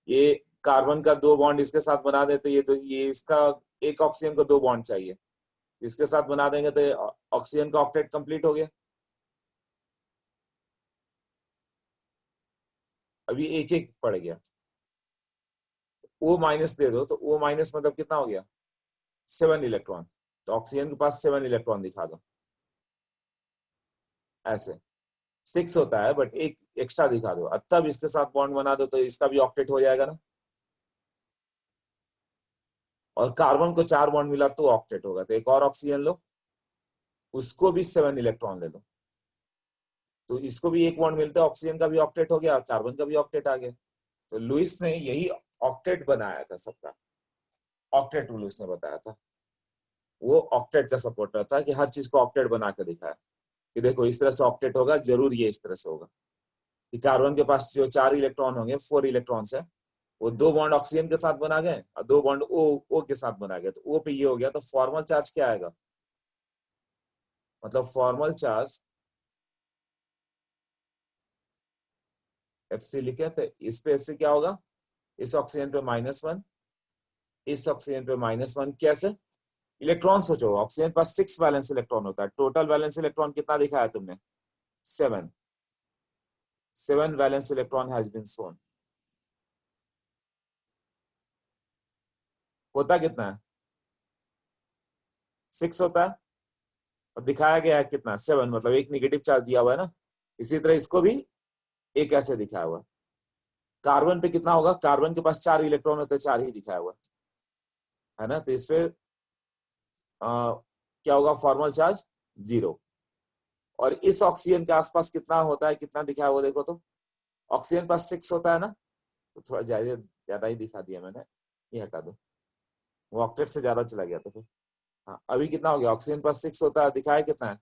ये कार्बन का 2 बॉन्ड इसके साथ बना देते, ये इसका एक ऑक्सीजन को 2 बॉन्ड चाहिए, इसके साथ बना देंगे तो ऑक्सीजन का ऑक्टेट कंप्लीट हो गया। अभी एक एक पड़ गया। O- दे दो तो O- मतलब कितना हो गया? 7 इलेक्ट्रॉन। तो ऑक्सीजन के पास 7 इलेक्ट्रॉन दिखा दो, ऐसे 6 होता है बट एक एक्स्ट्रा दिखा दो, तब इसके साथ बॉन्ड बना दो तो इसका भी ऑक्टेट हो जाएगा ना। और कार्बन को 4 बॉन्ड मिला तो ऑक्टेट होगा, तो एक और ऑक्सीजन लो, उसको भी 7 इलेक्ट्रॉन ले लो, तो इसको भी एक बॉन्ड मिलता है, ऑक्सीजन का भी ऑक्टेट हो गया, कार्बन का भी ऑक्टेट आ गया। तो लुईस ने यही ऑक्टेट बनाया था सबका, ऑक्टेट रूल उसने बताया था, वो ऑक्टेट का सपोर्टर था कि हर चीज को ऑक्टेट बना के दिखाया कि देखो इस तरह से ऑक्टेट होगा, जरूर ये इस तरह से होगा कि कार्बन के पास जो 4 इलेक्ट्रॉन होंगे, 4 इलेक्ट्रॉन्स है, वो 2 बॉन्ड ऑक्सीजन के साथ बना गए और 2 बॉन्ड ओ के साथ बना गए, तो ओ पे ये हो गया, तो फॉर्मल चार्ज क्या आएगा, मतलब फॉर्मल चार्ज एफसी लिखे, तो इस पे एफसी क्या होगा, इस ऑक्सीजन पे -1, इस ऑक्सीजन पे -1, कैसे, इलेक्ट्रॉन सोचो, ऑक्सीजन पास 6 वैलेंस इलेक्ट्रॉन होता है, टोटल वैलेंस इलेक्ट्रॉन कितना दिखाया तुमने, 7, 7 valence electron has been shown, होता कितना है, 6 होता है, और दिखाया गया है कितना, 7, मतलब एक निगेटिव चार्ज दिया हुआ है ना। इसी तरह इसको भी एक ऐसे दिखाया हुआ है। कार्बन पे कितना होगा, कार्बन के पास 4 इलेक्ट्रॉन होते हैं, 4 ही दिखाया हुआ है ना, तो इस पे क्या होगा, फॉर्मल चार्ज 0। और इस ऑक्सीजन के आसपास कितना होता है, कितना दिखाया हुआ देखो तो, ऑक्सीजन पास 6 होता है ना, तो थोड़ा ज्यादा ही दिखा दिया मैंने, ये हटा दो, वो ऑक्टेट से ज्यादा चला गया था फिर। हाँ अभी कितना हो गया, ऑक्सीजन पास 6 होता है, दिखाया कितना है,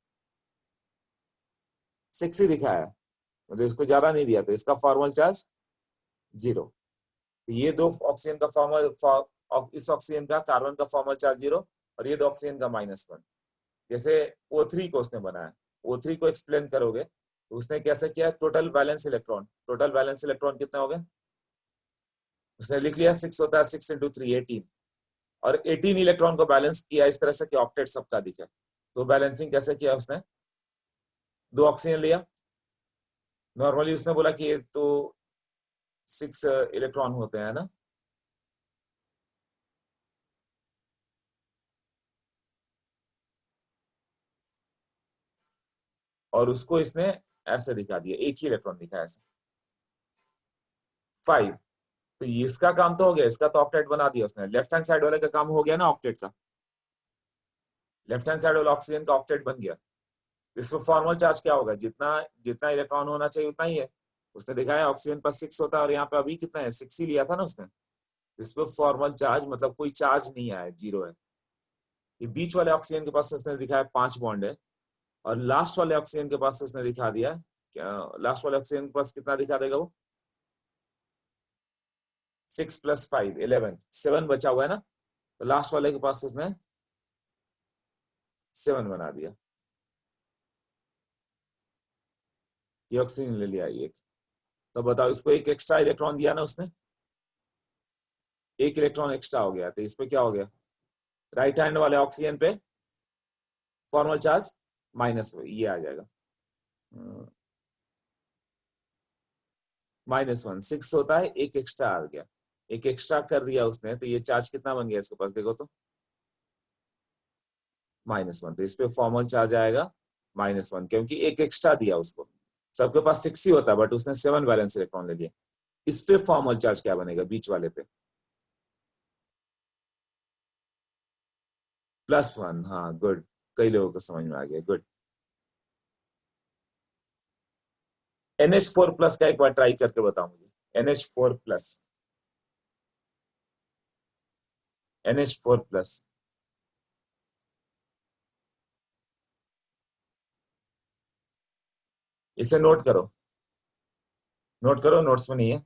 6 ही दिखाया है, मतलब इसको ज्यादा नहीं दिया, तो इसका फॉर्मल चार्ज 0। तो ये दो ऑक्सीजन का इस ऑक्सीजन का, कार्बन का फॉर्मल चार्ज 0, और ये दो ऑक्सीजन का -1। जैसे O3 को उसने बनाया, O3 को एक्सप्लेन करोगे तो उसने कैसे किया, total valence electron, total valence electron कितने हो गए, उसने लिख लिया 6 होता है, 6 × 3 18, और 18 इलेक्ट्रॉन को बैलेंस किया इस तरह से कि ऑक्टेट सबका दिखे। तो बैलेंसिंग कैसे किया उसने, 2 ऑक्सीजन लिया, नॉर्मली उसने बोला कि ये तो 6 इलेक्ट्रॉन होते हैं ना, और उसको इसने ऐसे दिखा दिया, एक ही इलेक्ट्रॉन दिखा ऐसे 5। तो इसका काम तो हो गया, इसका तो ऑक्टेट बना दिया उसने, लेफ्ट हैंड साइड वाले का काम हो गया ना ऑक्टेट का, लेफ्ट हैंड साइड वाला ऑक्सीजन का ऑक्टेट बन गया। इसको फॉर्मल चार्ज क्या होगा, जितना जितना इलेक्ट्रॉन होना चाहिए उतना ही है, उसने दिखाया ऑक्सीजन पर 6 होता है, और यहाँ पे अभी कितना है, 6 ही लिया था ना उसने, इस पे फॉर्मल चार्ज मतलब कोई चार्ज नहीं आया, 0 है। ये बीच वाले ऑक्सीजन के पास उसने दिखाया 5 बॉन्ड है, और लास्ट वाले ऑक्सीजन के पास उसने दिखा दिया क्या, लास्ट वाले ऑक्सीजन के पास कितना दिखा देगा वो, 6 + 5 11, 7 बचा हुआ है ना, तो लास्ट वाले के पास उसने 7 बना दिया, ये ऑक्सीजन ले लिया एक। तो बताओ इसको एक एक्स्ट्रा इलेक्ट्रॉन दिया ना उसने, एक इलेक्ट्रॉन एक्स्ट्रा हो गया, तो इस पे क्या हो गया, राइट हैंड वाले ऑक्सीजन पे फॉर्मल चार्ज माइनस, ये आ जाएगा -1, 6 होता है, एक एक्स्ट्रा आ गया, एक एक्स्ट्रा कर दिया उसने, तो ये चार्ज कितना बन गया इसके पास देखो तो, -1, तो इस पे फॉर्मल चार्ज आएगा -1, क्योंकि एक एक्स्ट्रा दिया उसको, सबके पास 6 ही होता है बट उसने 7 वैलेंस इलेक्ट्रॉन ले लिया। इस पे फॉर्मल चार्ज क्या बनेगा, बीच वाले पे +1, हाँ गुड, कई लोगों को समझ में आ गया, गुड। NH4+ का एक बार ट्राई करके बताओ मुझे, NH4+, NH4+, इसे नोट करो, नोट करो, नोट्स में नहीं है।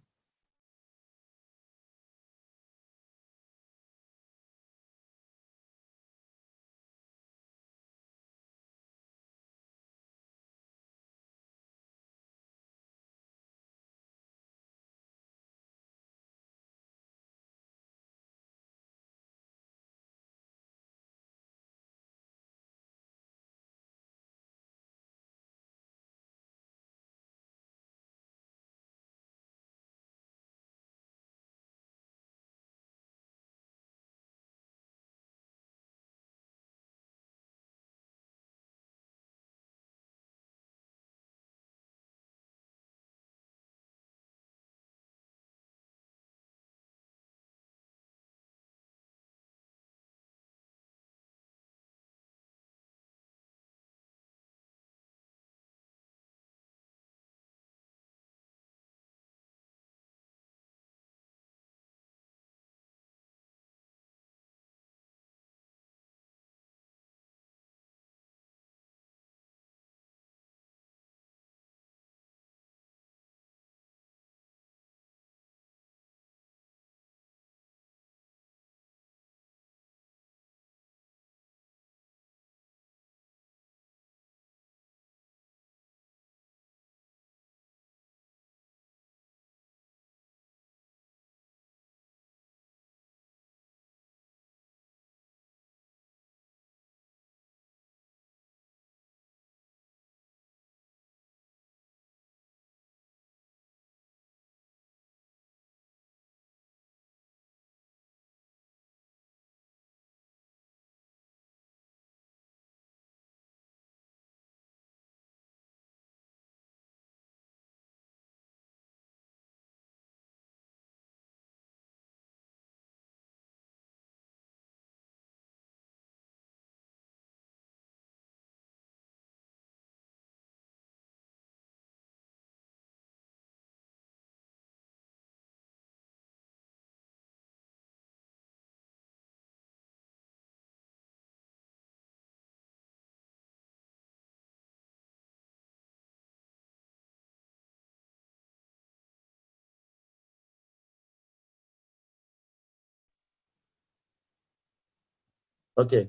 ओके,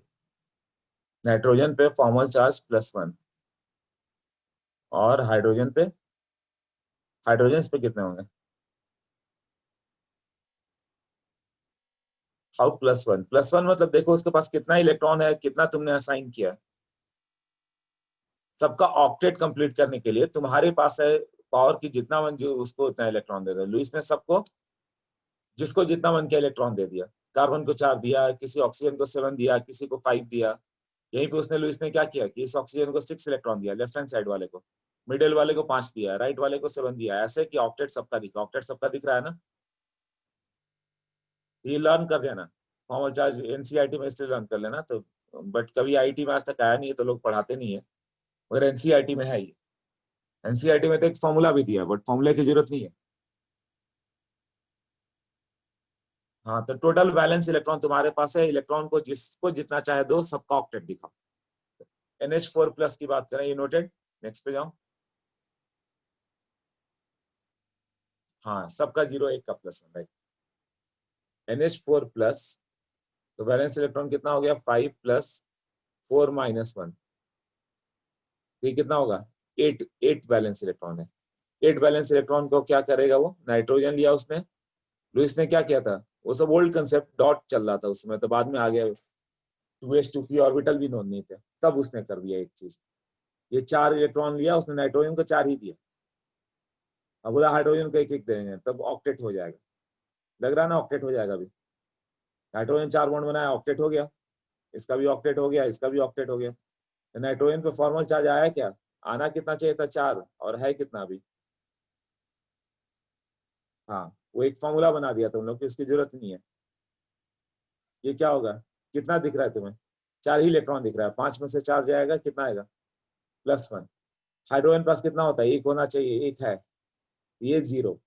नाइट्रोजन पे फॉर्मल चार्ज +1 और हाइड्रोजन पे, हाइड्रोजन पे कितने होंगे? हाउ +1? +1 मतलब देखो उसके पास कितना इलेक्ट्रॉन है, कितना तुमने असाइन किया। सबका ऑक्टेट कंप्लीट करने के लिए तुम्हारे पास है पावर की जितना मन जो उसको उतना इलेक्ट्रॉन दे दो। लुईस ने सबको जिसको जितना मन किया इलेक्ट्रॉन दे दिया। कार्बन को 4 दिया, किसी ऑक्सीजन को 7 दिया, किसी को 5 दिया। यहीं पे उसने लुईस ने क्या किया कि इस ऑक्सीजन को 6 इलेक्ट्रॉन दिया लेफ्ट हैंड साइड वाले को, मिडिल वाले को 5 दिया, राइट वाले को 7 दिया, ऐसे कि ऑक्टेट सबका दिखा। ऑक्टेट सबका दिख रहा है ना? ये लर्न कर लेना, फॉर्मल चार्ज एनसीईआरटी में इसलिए लर्न कर लेना। तो बट कभी आईटी में आज तक आया नहीं है तो लोग पढ़ाते नहीं है, मगर एनसीईआरटी में है ये। एनसीईआरटी में तो एक फॉर्मूला भी दिया बट फॉर्मूले की जरूरत नहीं है। हाँ, तो टोटल बैलेंस इलेक्ट्रॉन तुम्हारे पास है, इलेक्ट्रॉन को जिसको जितना चाहे दो, सबका ऑक्टेट दिखाओ। NH4+ की बात करें, ये नोटेड। नेक्स्ट पे जाओ। हाँ, सबका 0 एक का +1, राइट। NH4+, तो बैलेंस इलेक्ट्रॉन कितना हो गया? 5 + 4 - 1, ये कितना होगा? 8 बैलेंस इलेक्ट्रॉन है। 8 बैलेंस इलेक्ट्रॉन को क्या करेगा? वो नाइट्रोजन लिया उसने। लुईस ने क्या किया था? वो सब ओल्ड कंसेप्ट, डॉट चल रहा था उसमें, तो बाद में आ गया 2s2p ऑर्बिटल भी नोन नहीं थे, तब उसने कर दिया एक चीज। ये 4 इलेक्ट्रॉन लिया उसने, नाइट्रोजन को 4 ही दिया। अब बोला हाइड्रोजन को एक एक देंगे, तब ऑक्टेट हो जाएगा। लग रहा है ना ऑक्टेट हो जाएगा अभी। नाइट्रोजन 4 बॉन्ड बनाया, ऑक्टेट हो गया। इसका भी ऑक्टेट हो गया, इसका भी ऑक्टेट हो गया। तो नाइट्रोजन पे फॉर्मल चार्ज आया क्या? आना कितना चाहिए था? 4, और है कितना अभी? हाँ, वो एक फॉर्मूला बना दिया तुम लोग की, उसकी जरूरत नहीं है। ये क्या होगा? कितना दिख रहा है तुम्हें? 4 ही इलेक्ट्रॉन दिख रहा है। 5 में से 4 जाएगा, कितना आएगा? +1। हाइड्रोजन पास कितना होता है? 1 होना चाहिए, 1 है। ये 0,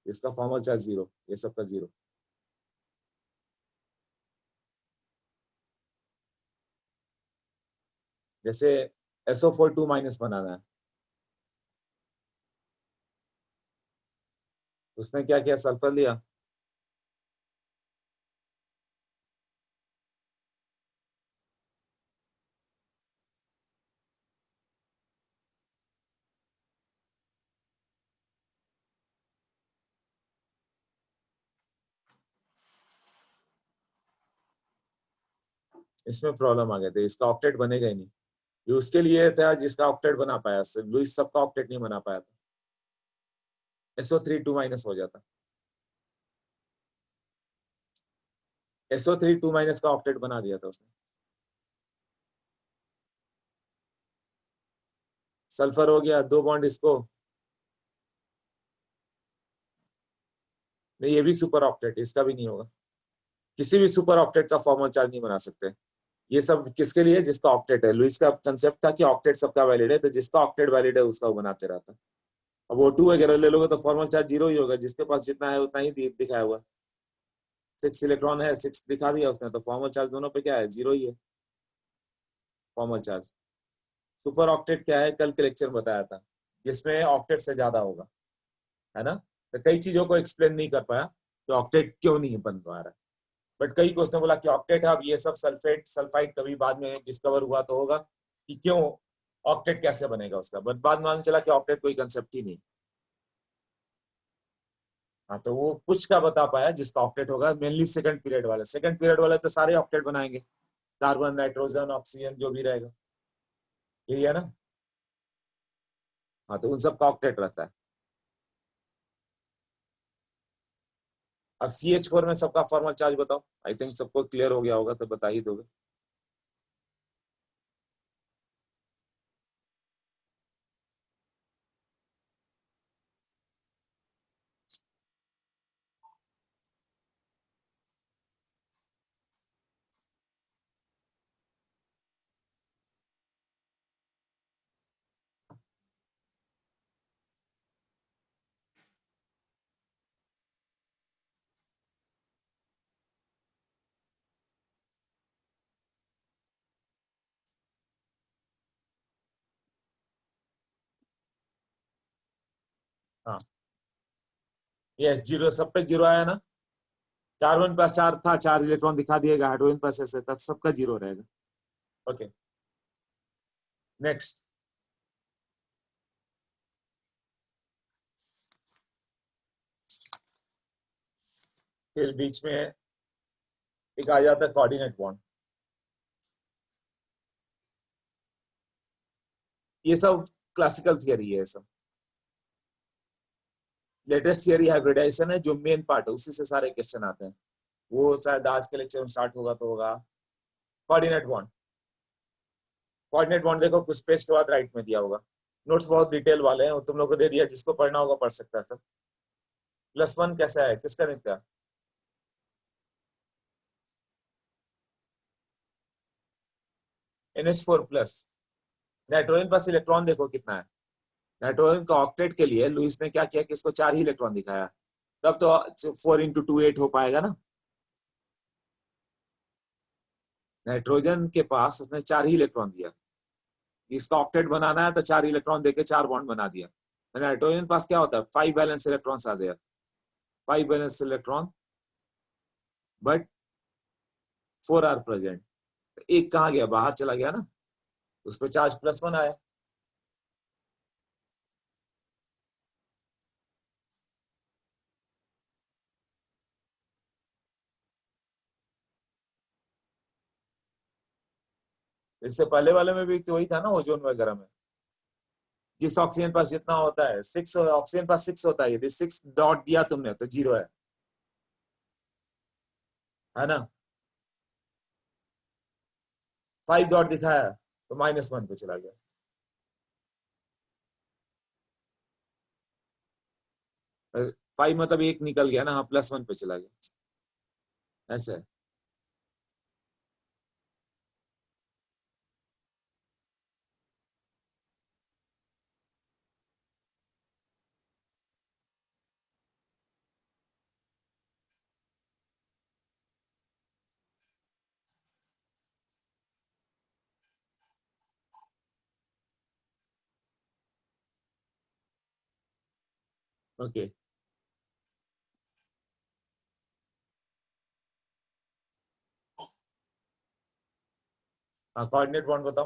इसका फॉर्मल चार्ज 0, ये सबका 0। जैसे SO4 2- बनाना है, उसने क्या किया? सल्फर लिया, इसमें प्रॉब्लम आ गया था, इसका ऑक्टेट बनेगा ही नहीं। ये उसके लिए था जिसका ऑक्टेट बना पाया, लुईस सबका ऑक्टेट नहीं बना पाया था। SO3 2- हो जाता। SO3 2- का ऑक्टेट बना दिया था उसने। सल्फर हो गया, 2 बॉन्ड इसको, नहीं ये भी सुपर ऑक्टेट, इसका भी नहीं होगा। किसी भी सुपर ऑक्टेट का फॉर्मल चार्ज नहीं बना सकते। ये सब किसके लिए? जिसका ऑक्टेट है। लुईस का कंसेप्ट था कि ऑक्टेट सबका वैलिड है, तो जिसका ऑक्टेट वैलिड है उसका वो बनाते रहता। अब O2 वगैरह ले लोगे तो फॉर्मल चार्ज 0 ही होगा, जिसके पास जितना है उतना ही दिखाया हुआ। 6 इलेक्ट्रॉन है, 6 दिखा दिया उसने, तो फॉर्मल चार्ज दोनों पे क्या है? 0 ही है फॉर्मल चार्ज। सुपर ऑक्टेट क्या है? कल के लेक्चर में बताया था, जिसमें ऑक्टेट से ज्यादा होगा, है ना? तो कई चीजों को एक्सप्लेन नहीं कर पाया कि ऑक्टेट क्यों नहीं बन पा रहा है। बट कई को उसने बोला कि ऑक्टेट है। अब ये सब सल्फेट सल्फाइड कभी बाद में डिस्कवर हुआ तो होगा कि क्यों ऑक्टेट कैसे बनेगा उसका, बट बाद में मालूम चला कि ऑक्टेट कोई कंसेप्ट ही नहीं। हाँ, तो वो कुछ का बता पाया जिसका ऑक्टेट होगा, मेनली सेकंड पीरियड वाले। सेकंड पीरियड वाले तो सारे ऑक्टेट बनाएंगे, कार्बन, नाइट्रोजन, ऑक्सीजन जो भी रहेगा, यही है ना? हाँ, तो उन सब का ऑक्टेट रहता है। अब CH4 में सबका फॉर्मल चार्ज बताओ। आई थिंक सबको क्लियर हो गया होगा, तो बता ही दोगे। हाँ, यस, 0 सब पे 0 आया ना? कार्बन पास 4 था, 4 इलेक्ट्रॉन दिखा दिएगा, हाइड्रोजन पास ऐसे, तब सबका 0 रहेगा। Okay, next. फिर बीच में एक आ जाता है कोऑर्डिनेट बॉन्ड। ये सब क्लासिकल थियरी है, सब लेटेस्ट थियरी हाइब्रिडाइजेशन है, जो मेन पार्ट है, उसी से सारे क्वेश्चन आते हैं। वो शायद आज के लेक्चर में स्टार्ट होगा तो होगा कोऑर्डिनेट बॉन्ड। कोऑर्डिनेट बॉन्ड देखो कुछ पेज के बाद राइट में दिया होगा, नोट्स बहुत डिटेल वाले हैं, वो तुम लोग को दे दिया, जिसको पढ़ना होगा पढ़ सकता है सब। +1 कैसा है, किसका निकला? NH4+। नाइट्रोजन पास इलेक्ट्रॉन देखो कितना है। नाइट्रोजन का ऑक्टेट के लिए लुईस ने क्या किया कि इसको 4 ही इलेक्ट्रॉन दिखाया, तब तो 4 × 2 8 हो पाएगा ना। नाइट्रोजन के पास उसने 4 ही इलेक्ट्रॉन दिया, इसका ऑक्टेट बनाना है तो 4 इलेक्ट्रॉन देके 4 बॉन्ड बना दिया। नाइट्रोजन पास क्या होता है, 5 बैलेंस इलेक्ट्रॉन आ गया, 5 balance electron, but 4 are present. एक कहाँ गया, बाहर चला गया ना, उस पर चार्ज +1 आया। इससे पहले वाले में भी तो वही था ना, ओजोन वगैरह में, जिस ऑक्सीजन पास जितना होता है 6, ऑक्सीजन पास 6 होता है, यदि 6 डॉट दिया तुमने तो 0 है ना। 5 डॉट दिखाया तो -1 पे चला गया। अ, 5 मतलब 1 निकल गया ना, हाँ, +1 पे चला गया, ऐसा है। ओके, हाँ, कोऑर्डिनेट बॉन्ड बताओ।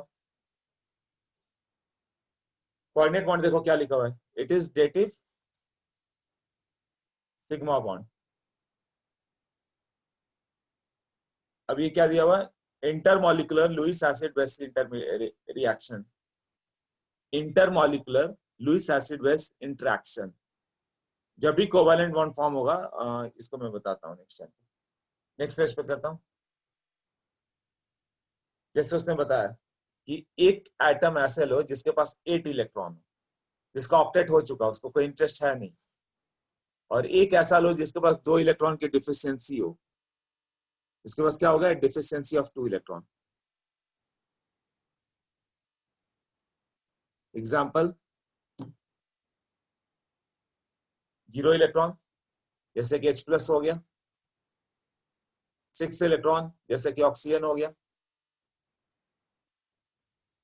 कोऑर्डिनेट बॉन्ड देखो क्या लिखा हुआ है, it is dative sigma bond. अब ये क्या दिया हुआ है, intermolecular Lewis acid base reaction, intermolecular Lewis acid base interaction. जब भी कोवैलेंट बॉन्ड फॉर्म होगा, इसको मैं बताता हूँ नेक्स्ट टाइम। नेक्स्ट पेज पे करता हूँ। जैसे उसने बताया कि एक एटम ऐसे लो जिसके पास 8 इलेक्ट्रॉन हो, जिसका ऑक्टेट हो चुका, उसको कोई इंटरेस्ट है नहीं, और एक ऐसा लो जिसके पास 2 इलेक्ट्रॉन की डिफिशियंसी हो, इसके पास क्या होगा, deficiency of 2 electron. Example, 0 electron जैसे कि H+ हो गया, 6 इलेक्ट्रॉन जैसे कि ऑक्सीजन हो गया।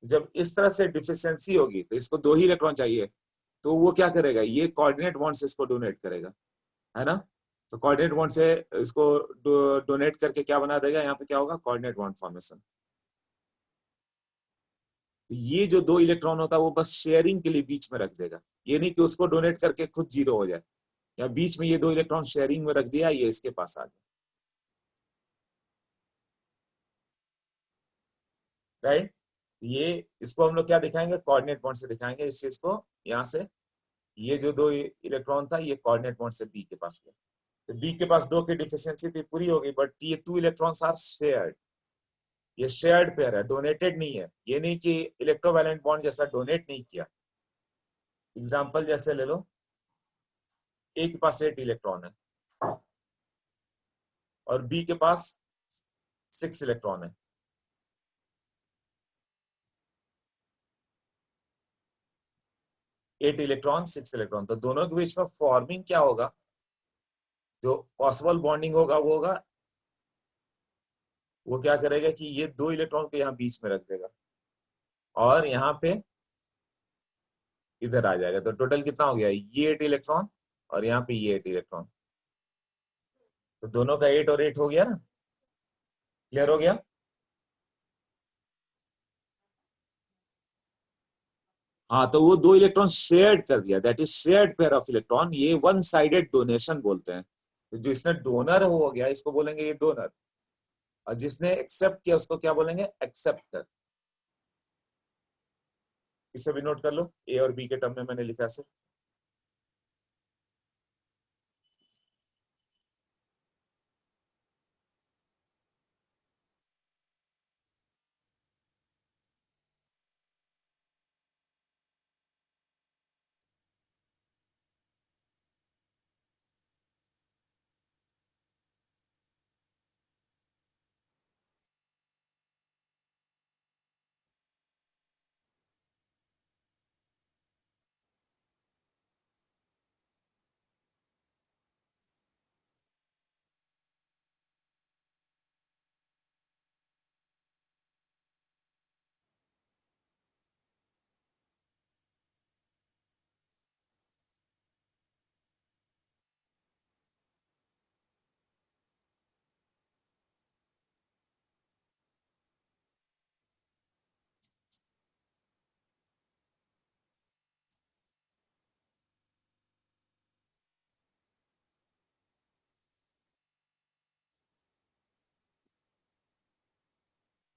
जब इस तरह से डिफिशियंसी होगी तो इसको 2 ही इलेक्ट्रॉन चाहिए, तो वो क्या करेगा, ये कोऑर्डिनेट बॉन्ड से इसको डोनेट करेगा, है ना। तो कोऑर्डिनेट बॉन्ड से इसको डोनेट करके क्या बना देगा, यहाँ पे क्या होगा, कोऑर्डिनेट बॉन्ड फॉर्मेशन। ये जो 2 इलेक्ट्रॉन होता है वो बस शेयरिंग के लिए बीच में रख देगा, ये नहीं कि उसको डोनेट करके खुद 0 हो जाए, या बीच में ये 2 इलेक्ट्रॉन शेयरिंग में रख दिया, ये इसके पास आ गया, राइट। ये इसको हम लोग क्या दिखाएंगे, कोऑर्डिनेट बॉन्ड से दिखाएंगे इस चीज को। यहाँ से ये जो 2 इलेक्ट्रॉन था ये कोऑर्डिनेट बॉन्ड से बी के पास गया, तो बी के पास 2 की डिफिशियंसी थी, पूरी हो गई, बट ये 2 इलेक्ट्रॉन्स आर शेयर्ड, ये शेयर्ड पेयर है, डोनेटेड नहीं है। ये नहीं कि इलेक्ट्रोवैलेंट बॉन्ड जैसा डोनेट नहीं किया। एग्जांपल जैसे ले लो, ए के पास 8 इलेक्ट्रॉन है और बी के पास 6 इलेक्ट्रॉन है, 8 इलेक्ट्रॉन 6 इलेक्ट्रॉन, तो दोनों के बीच में फॉर्मिंग क्या होगा, जो पॉसिबल बॉन्डिंग होगा वो क्या करेगा कि ये 2 इलेक्ट्रॉन को यहाँ बीच में रख देगा और यहाँ पे इधर आ जाएगा, तो टोटल कितना हो गया, ये 8 इलेक्ट्रॉन और यहाँ पे ये 8 इलेक्ट्रॉन। तो दोनों का 8 और 8 हो गया ना, क्लियर हो गया। हाँ, तो वो दो इलेक्ट्रॉन शेयर्ड कर दिया, that is shared pair of electron, ये वन साइडेड डोनेशन बोलते हैं। तो जो इसने डोनर हो गया इसको बोलेंगे ये डोनर, और जिसने एक्सेप्ट किया उसको क्या बोलेंगे, एक्सेप्टर। इसे भी नोट कर लो, ए और बी के टर्म में मैंने लिखा सिर्फ।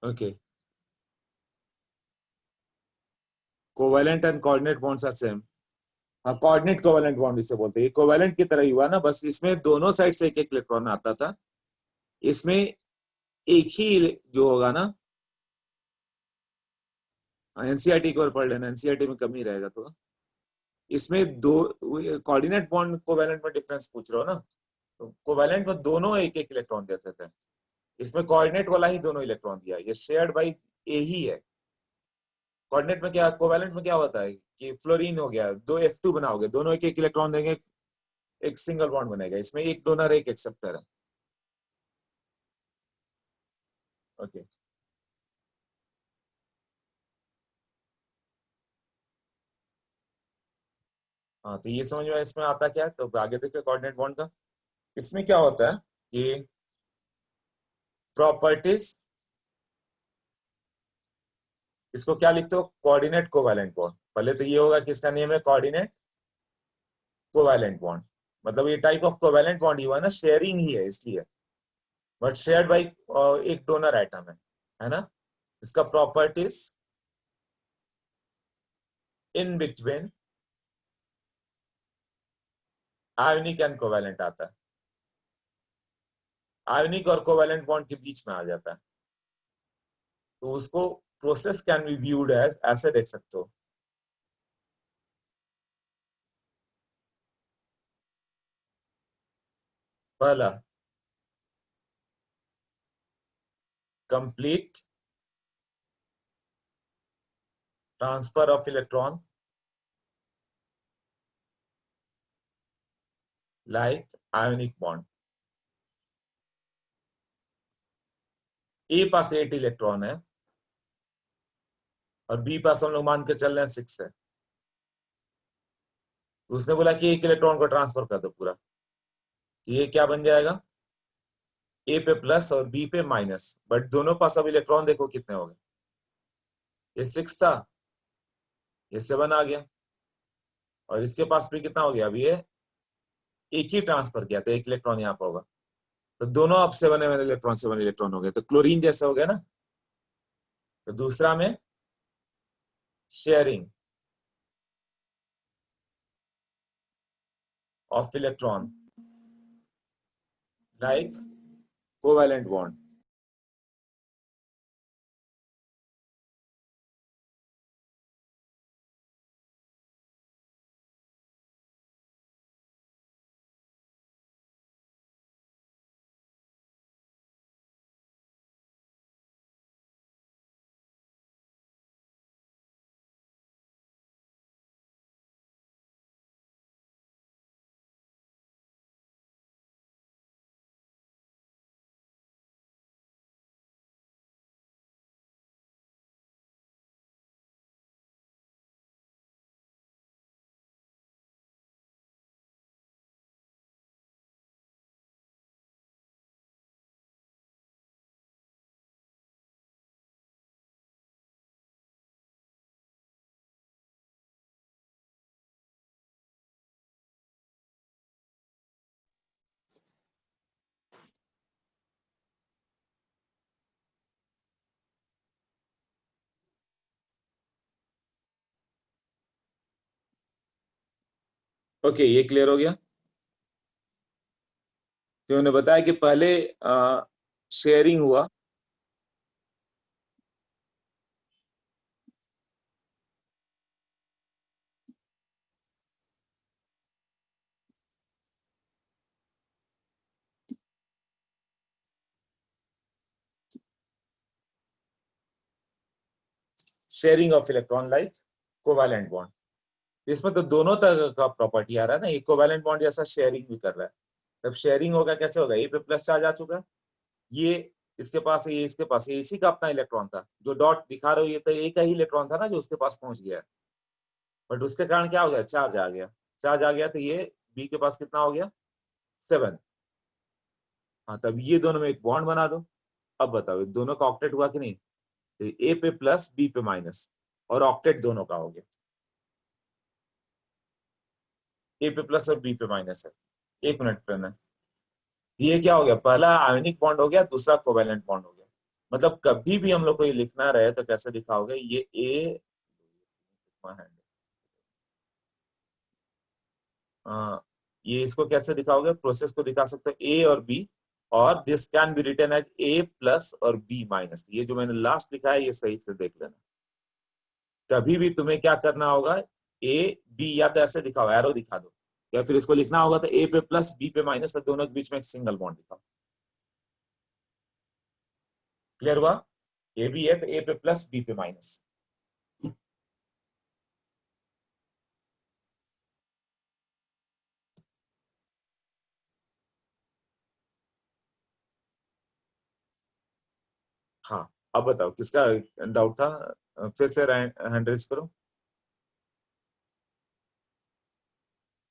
Okay, covalent and coordinate bonds are same. हाँ, कोऑर्डिनेट कोवेलेंट बॉन्ड इसे बोलते हैं, ये कोवेलेंट की तरह ही हुआ ना, बस इसमें दोनों साइड से एक एक इलेक्ट्रॉन आता था, इसमें एक ही जो होगा ना, एनसीईआरटी को पढ़ लेना, एनसीईआरटी में कमी रहेगा तो। इसमें दो कोऑर्डिनेट बॉन्ड कोवेलेंट में डिफरेंस पूछ रहे हो ना, तो कोवेलेंट में दोनों एक एक इलेक्ट्रॉन देते थे, इसमें कोऑर्डिनेट वाला ही दोनों इलेक्ट्रॉन दिया, ये शेयर्ड बाई ए ही है। कोऑर्डिनेट में क्या, कोवेलेंट में क्या होता है कि फ्लोरीन हो गया, दो F2 बनाओगे, दोनों एक एक इलेक्ट्रॉन देंगे, एक सिंगल बॉन्ड बनेगा, इसमें एक डोनर एक एक्सेप्टर है। ओके, हाँ तो ये समझ में इसमें आता क्या है, तो आगे देखिए कोऑर्डिनेट बॉन्ड का। इसमें क्या होता है कि प्रॉपर्टीज, इसको क्या लिखते हो, कोऑर्डिनेट कोवैलेंट बॉन्ड। पहले तो ये होगा कि इसका नेम है कोऑर्डिनेट कोवैलेंट बॉन्ड, मतलब ये टाइप ऑफ कोवैलेंट बॉन्ड ही हुआ ना, शेयरिंग ही है इसलिए, बट शेयर्ड बाई एक डोनर एटम है ना। इसका properties in between ionic and covalent आता है, आयोनिक और कोवैलेंट बॉन्ड के बीच में आ जाता है, तो उसको process can be viewed as, ऐसे देख सकते हो। पहला, complete transfer of electron like ionic bond. A पास 8 इलेक्ट्रॉन है और बी पास हम लोग मान के चल रहे हैं 6 है, तो उसने बोला कि एक इलेक्ट्रॉन को ट्रांसफर कर दो पूरा, तो ये क्या बन जाएगा, ए पे प्लस और बी पे माइनस, बट दोनों पास अब इलेक्ट्रॉन देखो कितने हो गए, ये 6 था, ये 7 आ गया, और इसके पास भी कितना हो गया, अभी ये एक ही ट्रांसफर किया था, एक इलेक्ट्रॉन यहाँ पर होगा, तो दोनों अब 7 इलेक्ट्रॉन हो गए, तो क्लोरीन जैसा हो गया ना। तो दूसरा में sharing of electron like covalent bond. Okay, ये क्लियर हो गया। तो उन्होंने बताया कि पहले शेयरिंग हुआ, sharing of electron like covalent bond. इसमें तो दोनों तरह का प्रॉपर्टी आ रहा है ना, इक्विवेलेंट बॉन्ड जैसा शेयरिंग भी कर रहा है। तब शेयरिंग होगा, कैसे होगा, ए पे प्लस चार्ज आ चुका है, ये इसके पास है, ये इसके पास है, इसी का अपना इलेक्ट्रॉन था, जो डॉट दिखा रहे हो ये तो एक का ही इलेक्ट्रॉन था ना जो उसके पास पहुंच गया, बट उसके कारण क्या हो गया, चार्ज आ गया। चार्ज आ गया तो ये बी के पास कितना हो गया, 7। हाँ, तब ये दोनों में एक बॉन्ड बना दो। अब बताओ दोनों का ऑक्टेट हुआ कि नहीं, तो ए पे प्लस बी पे माइनस, और ऑक्टेट दोनों का हो गया, ए पे प्लस और बी पे माइनस है। एक मिनट पे, ये क्या हो गया, पहला आयोनिक बॉन्ड हो गया, दूसरा कोवेलेंट बॉन्ड हो गया। मतलब कभी भी हम लोग को ये लिखना रहे तो कैसे लिखा होगा, ये ए, ये इसको कैसे दिखाओगे, प्रोसेस को दिखा सकते हो ए और बी, और this can be written as A plus और बी माइनस। ये जो मैंने लास्ट लिखा है ये सही से देख लेना। कभी भी तुम्हें क्या करना होगा, ए बी या तो ऐसे दिखाओ, एरो दिखा दो, या फिर इसको लिखना होगा तो ए पे प्लस बी पे माइनस, और दोनों के बीच में एक सिंगल बॉन्ड दिखाओ। क्लियर हुआ, ए बी है तो ए पे प्लस बी पे माइनस। हाँ, अब बताओ किसका डाउट था, फिर से हैंड रेज करो।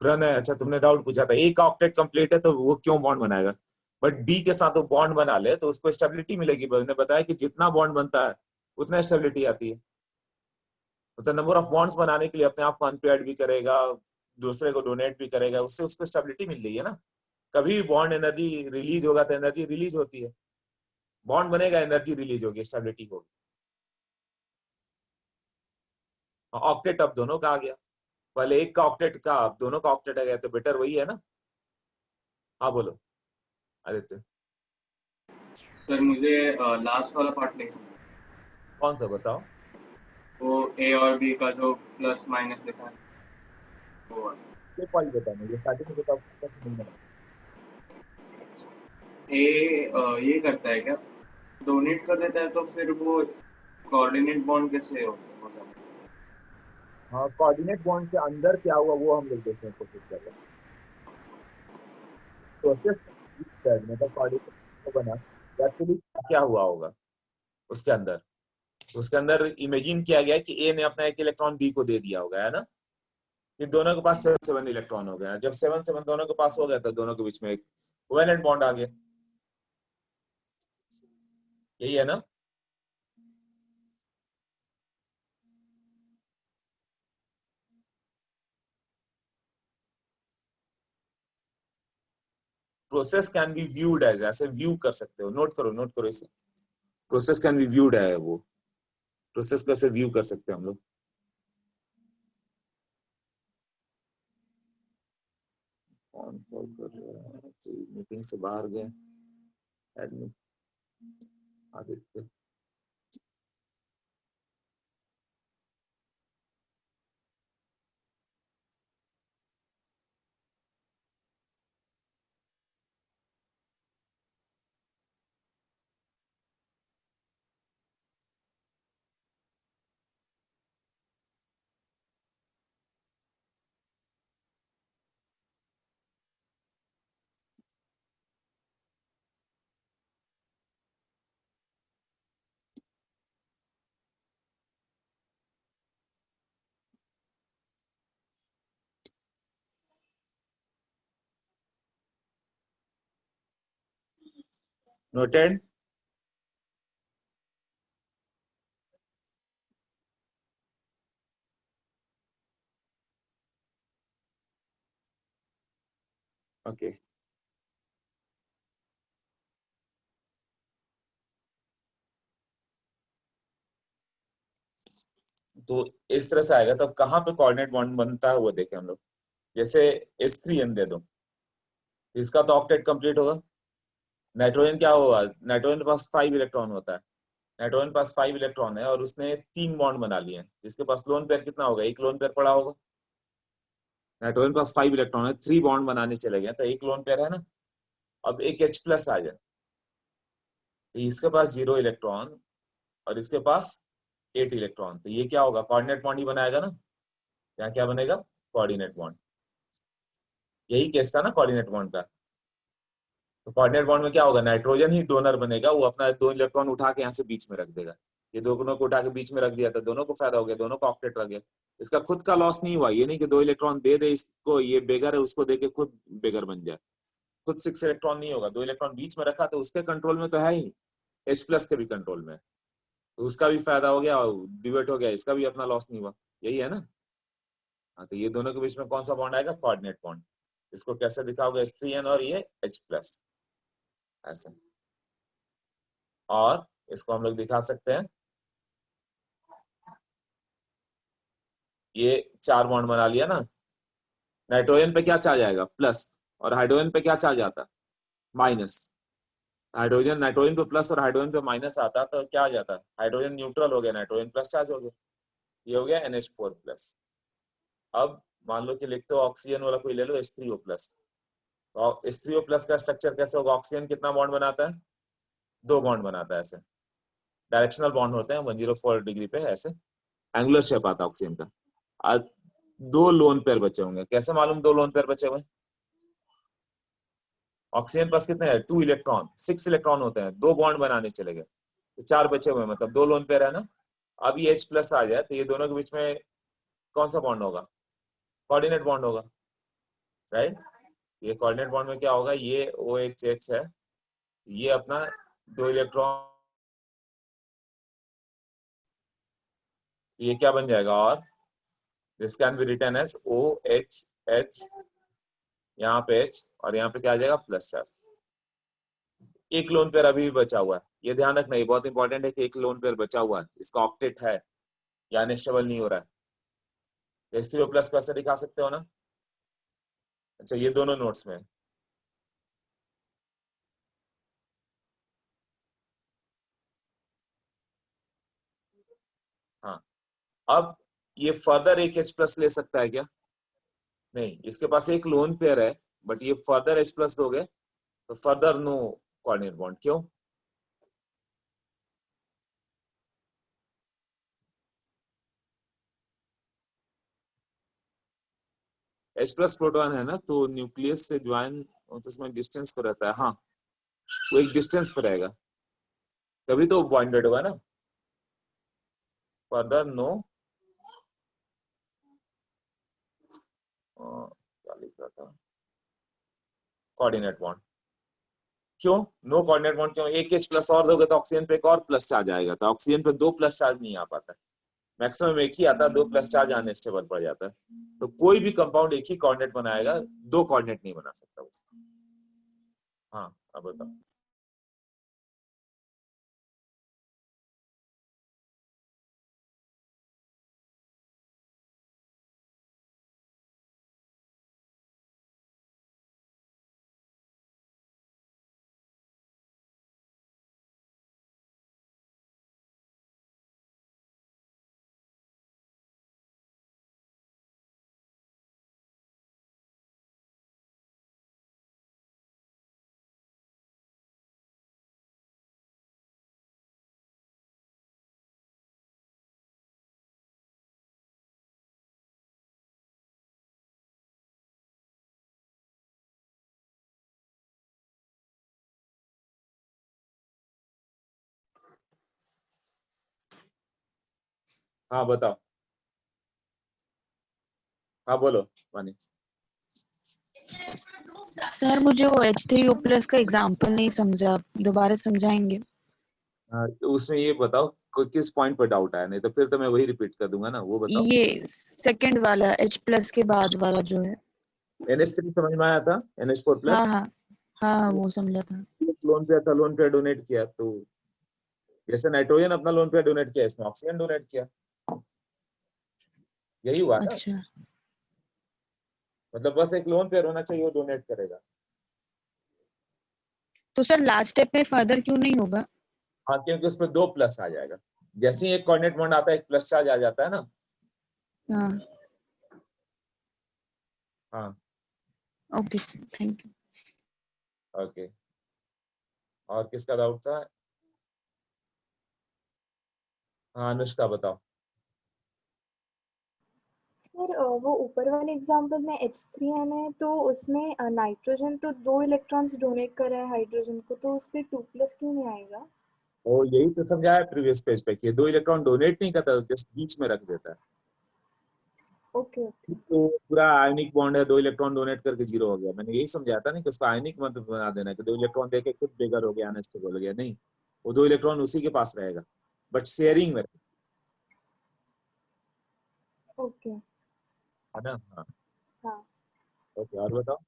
प्रणय, अच्छा तुमने डाउट पूछा था, ए का ऑक्टेट कंप्लीट है तो वो क्यों बॉन्ड बनाएगा, बट बी के साथ वो बॉन्ड बना ले तो उसको स्टेबिलिटी मिलेगी। मैंने बताया कि जितना बॉन्ड बनता है उतना स्टेबिलिटी आती है। तो नंबर ऑफ बॉन्ड्स बनाने के लिए अपने आप को अनपेयर्ड भी करेगा, दूसरे को डोनेट भी करेगा, उससे उसको स्टेबिलिटी मिल रही है ना। कभी भी बॉन्ड एनर्जी रिलीज होगा तो एनर्जी रिलीज होती है, बॉन्ड बनेगा एनर्जी रिलीज होगी, स्टेबिलिटी होगी। ऑक्टेट अब दोनों का आ गया, पहले एक का ऑक्टेट का, अब दोनों का ऑक्टेट आ गया, तो बेटर वही है ना। हाँ बोलो आदित्य। सर मुझे लास्ट वाला पार्ट नहीं समझा, कौन सा बताओ। वो ए और बी का जो प्लस माइनस लिखा है वो वाला। ये पॉइंट बताओ मुझे, स्टार्टिंग में बताओ कैसे नहीं बना। ए ये करता है क्या, डोनेट कर देता है, तो फिर वो कोऑर्डिनेट बॉन्ड कैसे हो जाता है? हाँ, कोऑर्डिनेट बॉन्ड के अंदर क्या हुआ वो हम लोग देखने की कोशिश कर रहे हैं। प्रोसेस मतलब कोऑर्डिनेट बना, एक्चुअली क्या हुआ होगा उसके अंदर। तो उसके अंदर इमेजिन किया गया कि ए ने अपना एक इलेक्ट्रॉन बी को दे दिया होगा, है ना। ये दोनों के पास 7 इलेक्ट्रॉन हो गया, जब 7 दोनों के पास हो गया तो दोनों के बीच में एक कोवेलेंट बॉन्ड आ गया। यही है ना। Process can be viewed as, ऐसे व्यू कर सकते हो, नोट करो इसे। प्रोसेस कैन बी व्यूड है वो, प्रोसेस को ऐसे व्यू कर सकते हैं हम लोग। कौन कॉल कर रहा है, मीटिंग से बाहर गए, एडमिन आदित्य। नोटेड। ओके, तो इस तरह से आएगा, तब कहाँ पे कोऑर्डिनेट बॉन्ड बनता है वो देखें हम लोग। जैसे H3N दे दो, इसका तो ऑक्टेट कंप्लीट होगा। नाइट्रोजन क्या होगा, नाइट्रोजन के पास 5 इलेक्ट्रॉन होता है, नाइट्रोजन के पास 5 इलेक्ट्रॉन है और उसने 3 बॉन्ड बना लिए हैं, जिसके पास लोन पेयर कितना होगा, एक लोन पेयर पड़ा होगा। नाइट्रोजन के पास 5 इलेक्ट्रॉन है, 3 बॉन्ड बनाने चले गए तो एक लोन पेयर है ना। अब एक H+ आ जाए तो इसके पास 0 इलेक्ट्रॉन और इसके पास 8 इलेक्ट्रॉन, तो ये क्या होगा, कोऑर्डिनेट बॉन्ड ही बनाएगा ना। यहाँ क्या बनेगा, कोऑर्डिनेट बॉन्ड। यही केस था ना कोऑर्डिनेट बॉन्ड का। तो कोऑर्डिनेट बॉन्ड में क्या होगा, नाइट्रोजन ही डोनर बनेगा, वो अपना 2 इलेक्ट्रॉन उठा के यहाँ से बीच में रख देगा। ये दोनों को उठा के बीच में रख दिया तो दोनों को फायदा हो गया, दोनों का ऑक्टेट रह गया। इसका खुद का लॉस नहीं हुआ, ये नहीं कि 2 इलेक्ट्रॉन दे दे इसको, ये बेगर है उसको दे के खुद बेगर बन जाए। खुद 6 इलेक्ट्रॉन नहीं होगा, 2 इलेक्ट्रॉन बीच में रखा तो उसके कंट्रोल में तो है ही, H+ के भी कंट्रोल में, तो उसका भी फायदा हो गया और डिवेट हो गया, इसका भी अपना लॉस नहीं हुआ। यही है ना। हाँ, तो ये दोनों के बीच में कौन सा बॉन्ड आएगा, कोऑर्डिनेट बॉन्ड। इसको कैसे दिखाओगे, H3N और ये H+ ऐसे। और इसको हम लोग दिखा सकते हैं, ये 4 बॉन्ड बना लिया ना। नाइट्रोजन पे क्या चार्ज आएगा, प्लस, और हाइड्रोजन पे क्या चार्ज आता, माइनस। हाइड्रोजन, नाइट्रोजन पे प्लस और हाइड्रोजन पे माइनस आता तो क्या आ जाता, हाइड्रोजन न्यूट्रल हो गया, नाइट्रोजन प्लस चार्ज हो गया, ये हो गया NH4+। अब मान लो कि लिखते हो ऑक्सीजन वाला कोई ले लो, H3O+। तो H3O+ का स्ट्रक्चर कैसे होगा, ऑक्सीजन कितना बॉन्ड बनाता है, 2 बॉन्ड बनाता है ऐसे, डायरेक्शनल बॉन्ड होते हैं 104 डिग्री पे ऐसे, एंगुलर शेप आता है ऑक्सीजन का। आज 2 लोन पेयर बचे होंगे, कैसे मालूम 2 लोन पेयर बचे हुए, ऑक्सीजन पास कितने हैं, 2 इलेक्ट्रॉन, 6 इलेक्ट्रॉन होते हैं, 2 बॉन्ड बनाने चले गए तो 4 बचे हुए, मतलब 2 लोन पेयर है ना। अब ये H+ आ जाए तो ये दोनों के बीच में कौन सा बॉन्ड होगा, कोऑर्डिनेट बॉन्ड होगा, राइट। ये कोऑर्डिनेट बॉन्ड में क्या होगा, ये OH है, ये अपना 2 इलेक्ट्रॉन, ये क्या बन जाएगा, और this can be written as OH, यहाँ पे H और यहाँ पे क्या आ जाएगा, प्लस चार्ज। एक लोन पेयर अभी भी बचा हुआ है, ये ध्यान रखना, ये बहुत इंपॉर्टेंट है कि एक लोन पेयर बचा हुआ है, इसका ऑक्टेट है या अनस्टेबल नहीं हो रहा है। H3O+ कैसे दिखा सकते हो ना, अच्छा ये दोनों नोट्स में। हाँ, अब ये फर्दर एक H+ ले सकता है क्या, नहीं, इसके पास एक लोन पेयर है, बट ये फर्दर H+ दोगे तो फर्दर नो कोऑर्डिनेट बॉन्ड, क्यों, H+ प्रोटॉन है ना, तो न्यूक्लियस से ज्वाइन तो उसमें डिस्टेंस पर रहता है, हाँ वो एक डिस्टेंस पर रहेगा, तभी तो बॉन्डेड होगा ना। फर्दर नो, क्या लिख रहा था, कोऑर्डिनेट बॉन्ड, क्यों नो कोऑर्डिनेट बॉन्ड, क्यों, एक H+ और दोगे तो ऑक्सीजन पे एक और प्लस चार्ज आएगा, तो ऑक्सीजन पे 2 प्लस चार्ज नहीं आ पाता है, मैक्सिमम एक ही आता है, 2 प्लस चार्ज आने स्टेबल पड़ जाता है। तो कोई भी कंपाउंड एक ही कोऑर्डिनेट बनाएगा, 2 कोऑर्डिनेट नहीं बना सकता वो। हाँ अब बताओ, हाँ बताओ, हाँ बोलो वानी। सर मुझे वो H3O+ का एग्जाम्पल नहीं समझा, दोबारा समझाएंगे। तो उसमें ये बताओ किस पॉइंट पर डाउट आया, नहीं तो फिर तो मैं वही रिपीट कर दूंगा ना, वो बताओ। ये सेकंड वाला H+ के बाद वाला जो है। NH3 समझ में आया था, NH4+, हाँ हाँ हाँ, वो समझा था। लोन पे था, लोन पे डोनेट किया, तो जैसे नाइट्रोजन अपना लोन पे डोनेट किया, इसमें ऑक्सीजन डोनेट किया, यही हुआ ना। अच्छा मतलब बस एक लोन पेयर होना चाहिए, वो डोनेट करेगा। तो सर लास्ट स्टेप में फर्दर क्यों नहीं होगा? हाँ, क्योंकि उसमें 2 प्लस आ जाएगा। जैसे ही एक कोऑर्डिनेट बॉन्ड आता है, एक प्लस चार्ज आ जाता है ना। हाँ, हाँ, okay sir, thank you. Okay. और किसका डाउट था? हाँ, अनुष्का बताओ। सर वो ऊपर वाले एग्जांपल में H3N है तो उसमें नाइट्रोजन तो 2 इलेक्ट्रॉन्स डोनेट कर रहा है हाइड्रोजन को, तो उस पे 2 प्लस क्यों नहीं आएगा? वो यही तो समझाया प्रीवियस पेज पे कि 2 इलेक्ट्रॉन डोनेट नहीं करता, जस्ट बीच में रख देता है। Okay okay. तो पूरा आयनिक बॉन्ड है, 2 इलेक्ट्रॉन डोनेट करके 0 हो गया। मैंने यही समझाया था ना कि उसको आयनिक मत बना देना कि 2 इलेक्ट्रॉन देके खुद बिगर हो गया, अनस्टेबल हो गया। नहीं, वो 2 इलेक्ट्रॉन उसी के पास रहेगा, बट शेयरिंग में, ओके। है ना। हाँ, हाँ। ओके। और बताओ।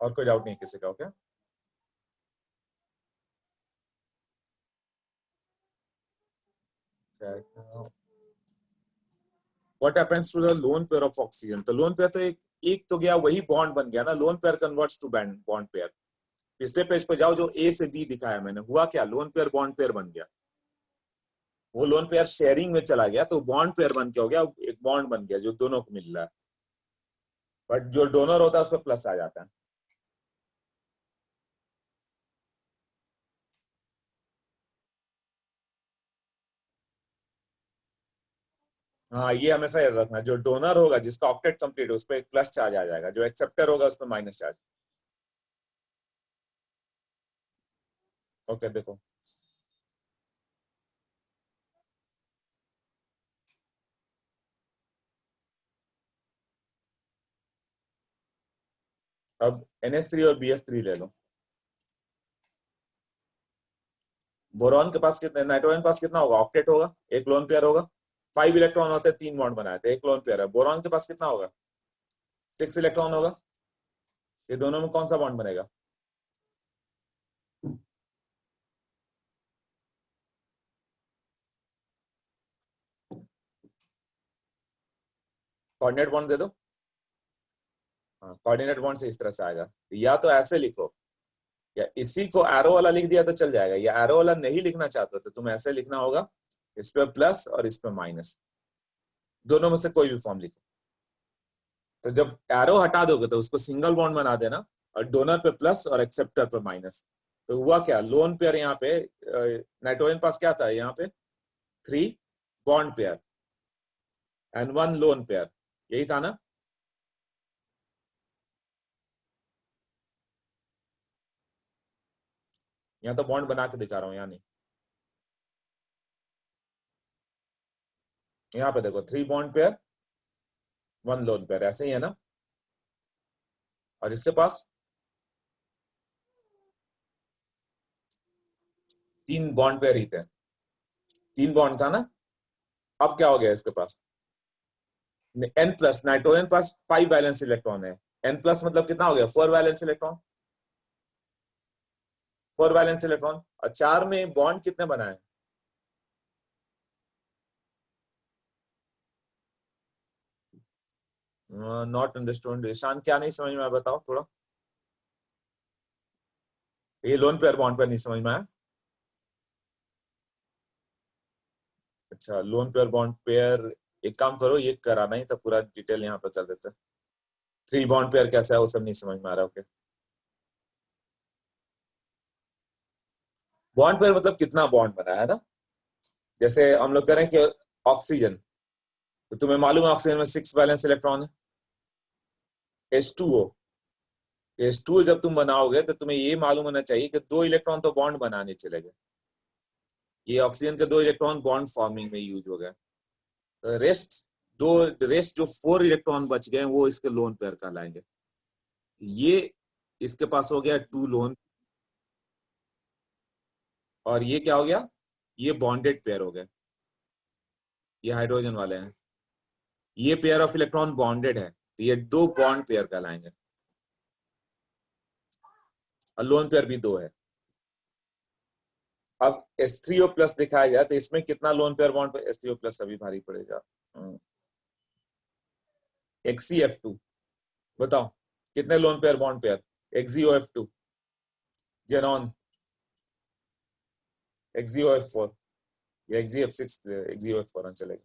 और कोई डाउट नहीं किसी का? Okay. What happens to the lone pair of oxygen? तो लोन पेयर तो एक तो गया, वही बॉन्ड बन गया ना। Lone pair converts to bond pair. पिछले पेज पे जाओ, जो ए से बी दिखाया मैंने, हुआ क्या? लोन पेयर बॉन्ड पेयर बन गया। वो लोन पेयर शेयरिंग में चला गया तो बॉन्ड पेयर बन के हो गया, एक बॉन्ड बन गया जो दोनों को मिल रहा है। बट जो डोनर होता है उस पर प्लस आ जाता है। हाँ, ये हमेशा याद रखना, जो डोनर होगा जिसका ऑक्टेट कंप्लीट है उस पर एक प्लस चार्ज आ जाएगा, जो एक्सेप्टर होगा उस पर माइनस चार्ज। ओके, देखो। अब NH3 और BF3 ले लो। बोरॉन के पास कितने, नाइट्रोजन के पास कितना होगा? ऑक्टेट होगा, एक लोन पेयर होगा। 5 इलेक्ट्रॉन होते हैं, 3 बॉन्ड बनाए थे, एक लोन पेयर है। बोरॉन के पास कितना होगा? 6 इलेक्ट्रॉन होगा। ये दोनों में कौन सा बॉन्ड बनेगा? कोऑर्डिनेट बॉन्ड दे दो। हाँ, कोऑर्डिनेट बॉन्ड से इस तरह से आएगा। या तो ऐसे लिखो, या इसी को एरो वाला लिख दिया तो चल जाएगा। या एरो वाला नहीं लिखना चाहते तो तुम ऐसे लिखना होगा, इस पे प्लस और इस पे माइनस, दोनों में से कोई भी फॉर्म लिखो। तो जब एरो हटा दोगे तो उसको सिंगल बॉन्ड बना देना, और डोनर पे प्लस और एक्सेप्टर पे माइनस। तो हुआ क्या? लोन पेयर यहाँ पे, नाइट्रोजन पास क्या था यहाँ पे? 3 bond pair and 1 lone pair, यही था ना। यहाँ तो बॉन्ड बना के दिखा रहा हूँ, यहाँ नहीं। यहाँ पे देखो, 3 बॉन्ड पेयर 1 लोन पेयर, ऐसे ही है ना। और इसके पास 3 बॉन्ड पेयर ही थे, 3 बॉन्ड था ना। अब क्या हो गया इसके पास? N प्लस, नाइट्रोजन पास 5 वैलेंस इलेक्ट्रॉन है। N प्लस मतलब कितना हो गया? 4 वैलेंस इलेक्ट्रॉन, 4 वैलेंस इलेक्ट्रॉन। और 4 में बॉन्ड कितने बनाए? नॉट अंडरस्टूड ईशान, क्या नहीं समझ में आया? बताओ थोड़ा। ये लोन पेयर बॉन्ड पेयर नहीं समझ में आया? अच्छा, लोन पेयर बॉन्ड पेयर, एक काम करो, ये कराना ही था पूरा डिटेल, यहाँ पर कर देते। 3 बॉन्ड पेयर कैसा है वो सब नहीं समझ में आ रहा। ओके, बॉन्ड पेयर मतलब कितना बॉन्ड बना है ना। जैसे हम लोग कह रहे हैं कि ऑक्सीजन, तो तुम्हें मालूम है ऑक्सीजन में 6 वैलेंस इलेक्ट्रॉन है। H2O, H2O जब तुम बनाओगे तो तुम्हें ये मालूम होना चाहिए कि 2 इलेक्ट्रॉन तो बॉन्ड बनाने चले गए। ये ऑक्सीजन के 2 इलेक्ट्रॉन बॉन्ड फॉर्मिंग में यूज हो गए। तो रेस्ट जो 4 इलेक्ट्रॉन बच गए वो इसके लोन पेयर कहलाएंगे। ये इसके पास हो गया 2 लोन, और ये क्या हो गया? ये बॉन्डेड पेयर हो गए। ये हाइड्रोजन वाले हैं, ये पेयर ऑफ इलेक्ट्रॉन बॉन्डेड है, तो ये दो बॉन्ड पेयर कहलाएंगे, और लोन पेयर भी दो है। अब H3O प्लस दिखाया जाए तो इसमें कितना लोन पेयर बॉन्ड पे H3O प्लस अभी भारी पड़ेगा। XeF2 बताओ कितने lone pair bond pair, XeOF2, xenon, XeOF4 या XeF6, XeOF4 चलेगा।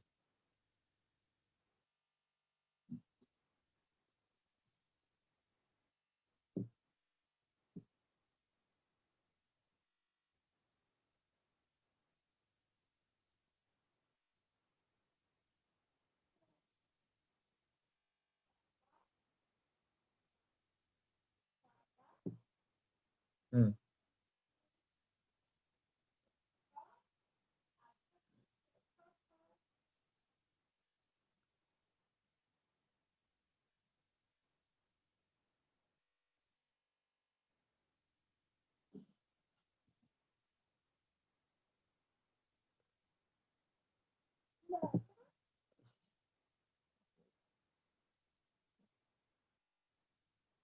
हम्म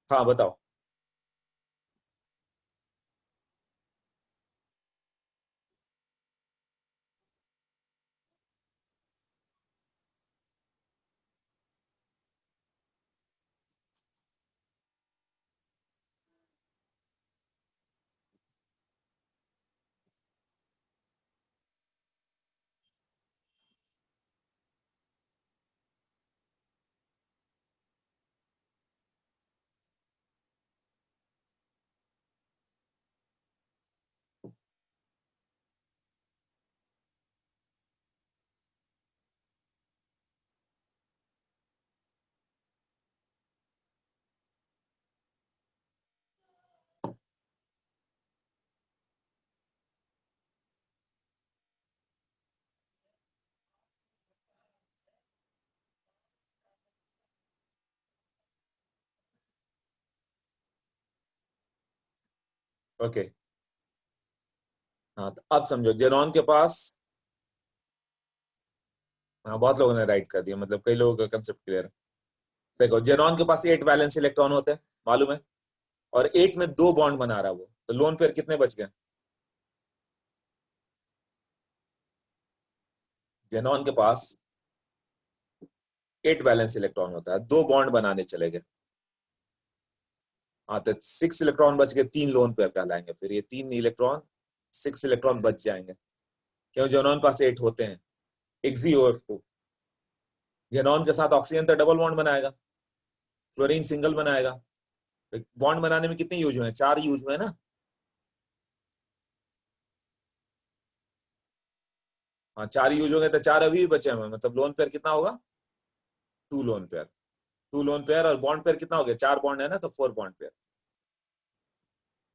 हाँ बताओ। ओके हाँ, तो अब समझो जेनॉन के पास, हाँ बहुत लोगों ने राइट कर दिया, मतलब कई लोगों का कंसेप्ट क्लियर है। देखो जेनॉन के पास 8 वैलेंस इलेक्ट्रॉन होते हैं मालूम है, और 8 में 2 बॉन्ड बना रहा है वो, तो लोन पेयर कितने बच गए। जेनॉन के पास 8 वैलेंस इलेक्ट्रॉन होता है, 2 बॉन्ड बनाने चले गए, हाँ तो 6 इलेक्ट्रॉन बच गए, 3 लोन पेयर कहलाएंगे, फिर ये 3 इलेक्ट्रॉन 6 इलेक्ट्रॉन बच जाएंगे, क्यों जेनॉन पास 8 होते हैं। XeOF2, जेनॉन के साथ ऑक्सीजन तो डबल बॉन्ड बनाएगा, फ्लोरीन सिंगल बनाएगा, तो बॉन्ड बनाने में कितने यूज हुए हैं, 4 यूज हुए हैं ना। हाँ 4 यूज हो गए, तो 4 अभी भी बचे हुए हैं, मतलब लोन पेयर कितना होगा, 2 लोन पेयर, 2 लोन पेयर, और बॉन्ड पेयर कितना हो गया, 4 बॉन्ड है ना, तो 4 बॉन्ड पेयर,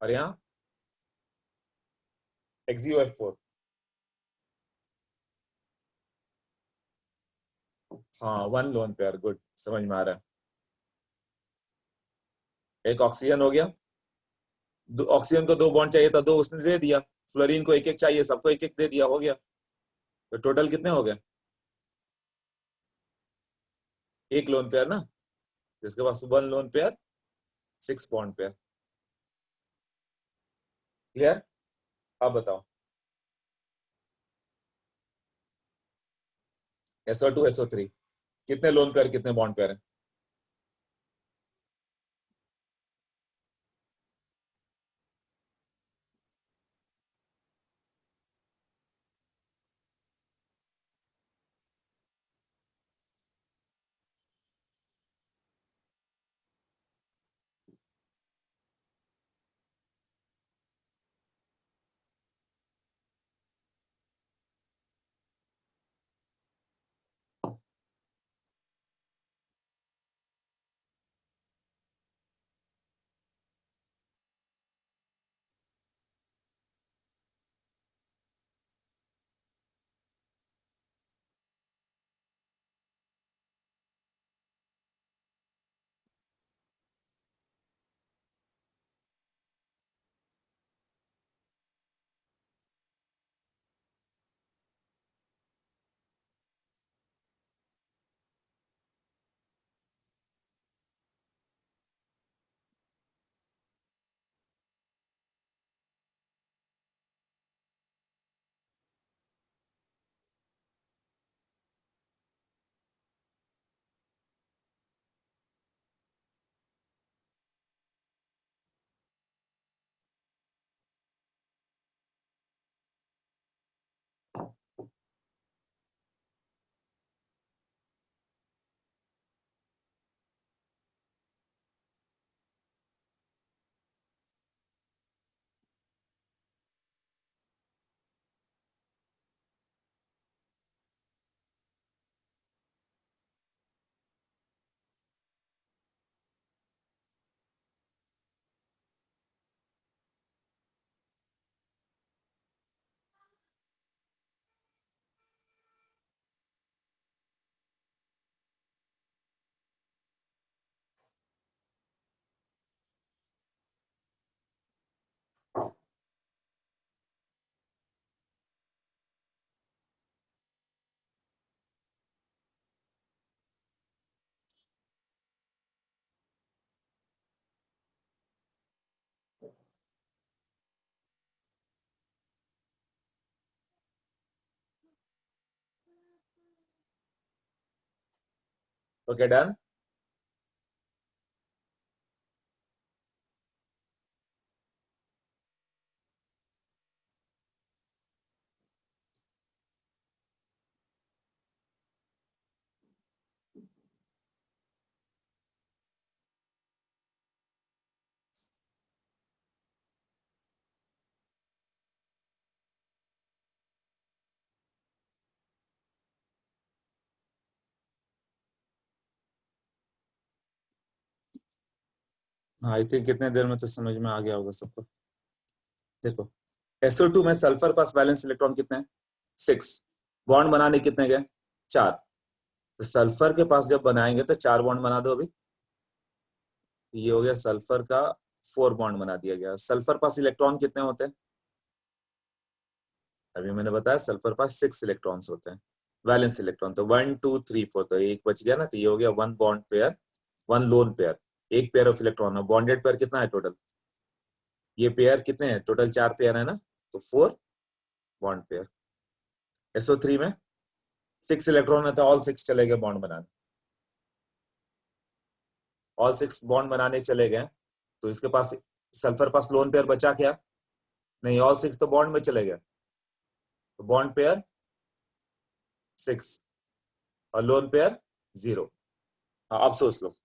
और यहाँ XeOF4, हाँ 1 लोन पेयर, गुड समझ में आ रहा है। एक ऑक्सीजन हो गया, ऑक्सीजन को 2 बॉन्ड चाहिए था, 2 उसने दे दिया, फ्लोरीन को 1-1 चाहिए, सबको 1-1 दे दिया, हो गया, तो टोटल कितने हो गए, 1 लोन पेयर ना, जिसके पास 1 lone pair 6 bond pair. Clear, अब बताओ SO2 SO3 कितने लोन पेयर कितने बॉन्ड पेयर है। Okay done. हाँ आई थिंक कितने देर में तो समझ में आ गया होगा सबको। देखो SO2 में सल्फर पास वैलेंस इलेक्ट्रॉन कितने हैं 6, बॉन्ड बनाने कितने गए 4, तो सल्फर के पास जब बनाएंगे तो 4 बॉन्ड बना दो। अभी ये हो गया सल्फर का 4 बॉन्ड बना दिया गया। सल्फर पास इलेक्ट्रॉन कितने होते हैं, अभी मैंने बताया सल्फर पास 6 इलेक्ट्रॉन्स होते हैं वैलेंस इलेक्ट्रॉन, तो 1 2 3 4, तो एक बच गया ना, तो ये हो गया 1 बॉन्ड पेयर 1 लोन पेयर, एक pair of electron. Bonded pair कितना है टोटल, ये पेयर कितने हैं टोटल 4 पेयर है ना, तो 4 बॉन्ड पेयर। SO3 में 6 इलेक्ट्रॉन है तो ऑल 6 चले गए बॉन्ड बनाने, ऑल 6 बॉन्ड बनाने चले गए, तो इसके पास सल्फर पास लोन पेयर बचा क्या, नहीं ऑल 6 तो बॉन्ड में चले गए, तो बॉन्ड पेयर 6 और लोन पेयर 0। अब सोच लो,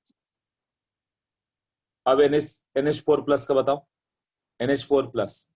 अब NH4 प्लस का बताओ, NH4 प्लस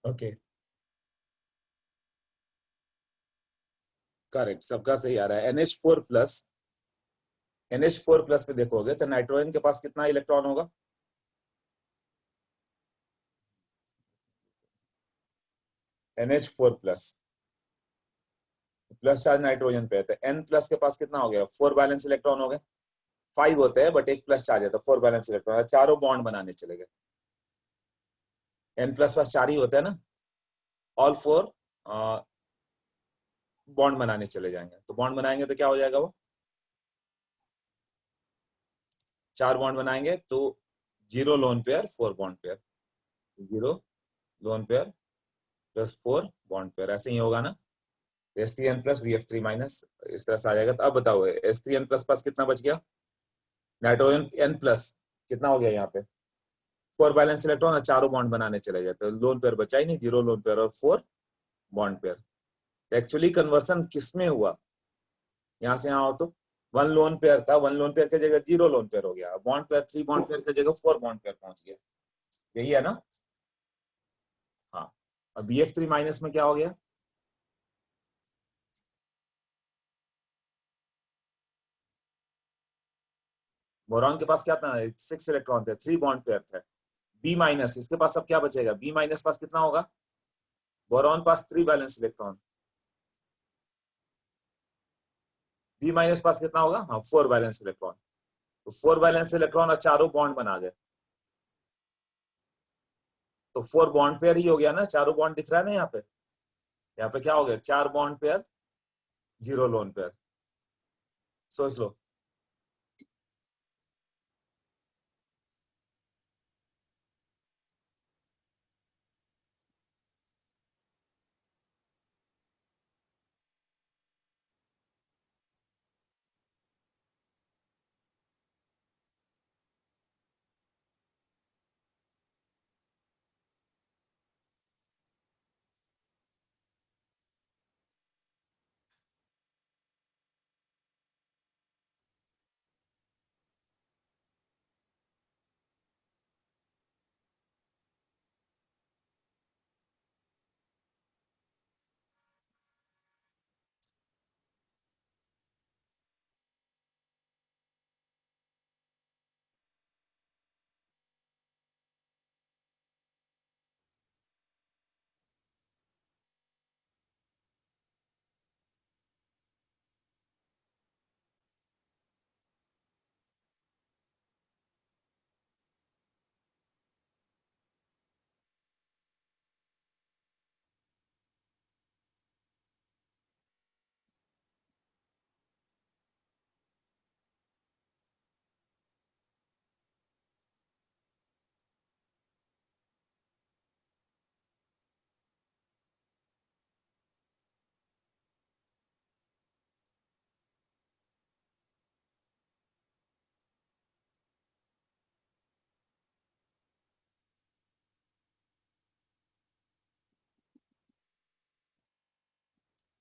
ओके करेक्ट, सबका सही आ रहा है। NH4 प्लस, NH4 प्लस पे देखोगे तो नाइट्रोजन के पास कितना इलेक्ट्रॉन होगा, NH4 plus plus charge nitrogen पे है, तो N प्लस के पास कितना हो गया 4 बैलेंस इलेक्ट्रॉन हो गए, 5 होते हैं बट एक प्लस चार्ज है तो 4 बैलेंस इलेक्ट्रॉन, चारों बॉन्ड बनाने चले गए। N प्लस पास 4 ही होते हैं ना, ऑल 4 बॉन्ड बनाने चले जाएंगे, तो बॉन्ड बनाएंगे तो क्या हो जाएगा, वो 4 बॉन्ड बनाएंगे तो 0 lone pair 4 bond pair, 0 lone pair plus 4 bond pair, ऐसे ही होगा ना। S3N प्लस BF3 माइनस इस तरह से आ जाएगा। तो अब बताओ S3N प्लस पास कितना बच गया, नाइट्रोजन N प्लस कितना हो गया यहाँ पे 4 बैलेंस इलेक्ट्रॉन और चारों बॉन्ड बनाने चले गए, तो लोन पेयर बचा ही नहीं, 0 लोन पेयर और 4 बॉन्ड पेयर। एक्चुअली कन्वर्सन किसमें हुआ, यहाँ से यहाँ हो तो 1 लोन पेयर था, 1 लोन पेयर की जगह 0 लोन पेयर हो गया, बॉन्ड पेयर 3 बॉन्ड पेयर की जगह 4 बॉन्ड पेयर पहुंच गया, यही है ना। हाँ और BF3 माइनस में क्या हो गया? बोरॉन के पास क्या था? 6 इलेक्ट्रॉन थे, 3 बॉन्ड पेयर थे। B माइनस, इसके पास अब क्या बचेगा? B माइनस पास कितना होगा? बोरॉन पास 3 बैलेंस इलेक्ट्रॉन, B माइनस पास कितना होगा? हाँ 4 बैलेंस इलेक्ट्रॉन। तो 4 बैलेंस इलेक्ट्रॉन और चारों बॉन्ड बना गए, तो 4 बॉन्ड पेयर ही हो गया ना, चारों बॉन्ड दिख रहा है ना यहाँ पे। यहाँ पे क्या हो गया? 4 बॉन्ड पेयर, 0 लोन पेयर। सोच लो।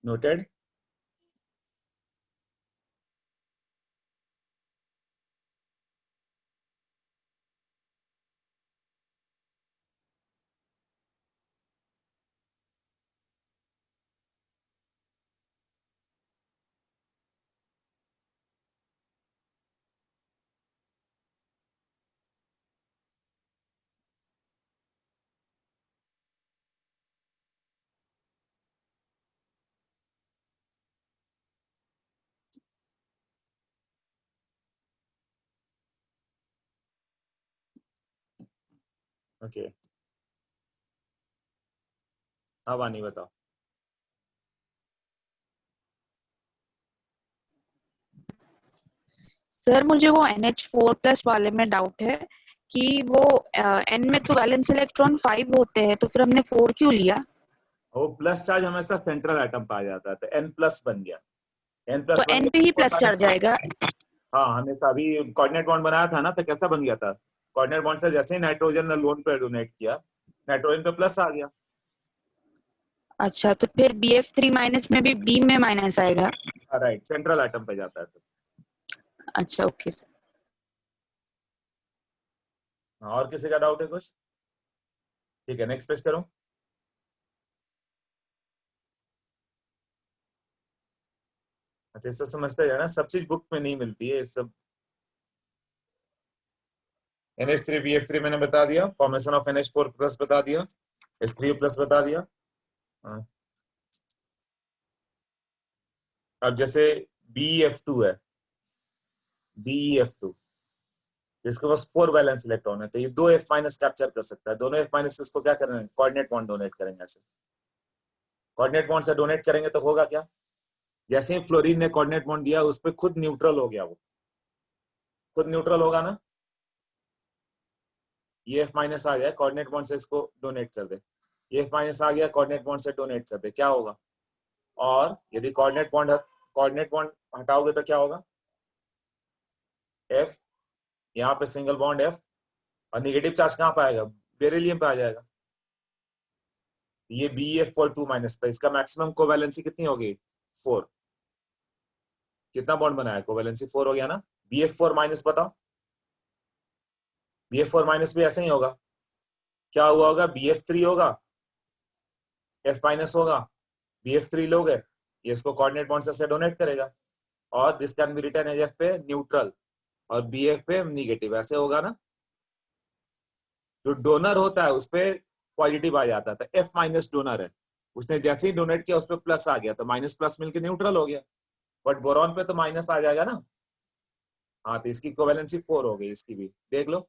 नोटेड। ओके, अब आनी बताओ। सर मुझे वो NH4+ वाले में डाउट है कि वो N में तो वैलेंस इलेक्ट्रॉन 5 होते हैं, तो फिर हमने 4 क्यों लिया? वो प्लस चार्ज हमेशा सेंट्रल एटम पे आ जाता है, तो N प्लस बन गया। N प्लस तो बन N पे ही प्लस गया। चढ़ जाएगा। हाँ, हमेशा अभी कोऑर्डिनेट बॉन्ड बनाया था ना, तो कैसा बन गया था? कोऑर्डिनेट बॉन्ड से जैसे ही नाइट्रोजन ने लोन पे डोनेट किया, नाइट्रोजन पे प्लस आ गया। अच्छा, तो फिर BF3- में भी B में माइनस आएगा। राइट, सेंट्रल एटम पे जाता है सब। अच्छा ओके सर। हाँ, और किसी का डाउट है कुछ? ठीक है, नेक्स्ट पेज करो। अच्छा, इससे समझते हैं ना, सब चीज बुक में नहीं मिलती है सब। NH3BF3 मैंने बता दिया, फॉर्मेशन ऑफ NH4+ बता दिया, H3O+ बता दिया। हाँ। अब जैसे BF2 है, BF2 जिसके पास 4 वैलेंस इलेक्ट्रॉन है, तो ये 2 F- कैप्चर कर सकता है। दोनों F- इसको क्या करेंगे? कोऑर्डिनेट बॉन्ड डोनेट करेंगे। ऐसे कोऑर्डिनेट बॉन्ड से डोनेट करेंगे तो होगा क्या? जैसे ही फ्लोरीन ने कोऑर्डिनेट बॉन्ड दिया, उस पर खुद न्यूट्रल हो गया, वो खुद न्यूट्रल होगा ना। ये F- आ गया, कोऑर्डिनेट बॉन्ड से इसको डोनेट कर दे। ये F- आ गया, कोऑर्डिनेट बॉन्ड से डोनेट कर दे, क्या होगा? और यदि कोऑर्डिनेट बॉन्ड हटाओगे तो क्या होगा? F, यहाँ पे सिंगल बॉन्ड F, और निगेटिव चार्ज कहाँ पे आएगा? बेरिलियम पे आ जाएगा। ये BF4 2- पे, इसका मैक्सिमम कोवैलेंसी कितनी होगी? 4। कितना बॉन्ड बनाया? कोवैलेंसी 4 हो गया ना। BF4- बताओ। BF4- भी ऐसे ही होगा। क्या हुआ होगा? BF3 होगा, F माइनस होगा, BF3 लोगे, ये इसको कोऑर्डिनेट बॉन्ड से डोनेट करेगा, और this can be written as F पे न्यूट्रल और BF पे निगेटिव, ऐसे होगा ना। जो डोनर होता है उस पे पॉजिटिव आ जाता है, तो F माइनस डोनर है, उसने जैसे ही डोनेट किया उस पर प्लस आ गया, तो माइनस प्लस मिलकर न्यूट्रल हो गया, बट बोरॉन पे तो माइनस आ जाएगा ना। हाँ, तो इसकी कोवेलेंसी 4 हो गई, इसकी भी देख लो।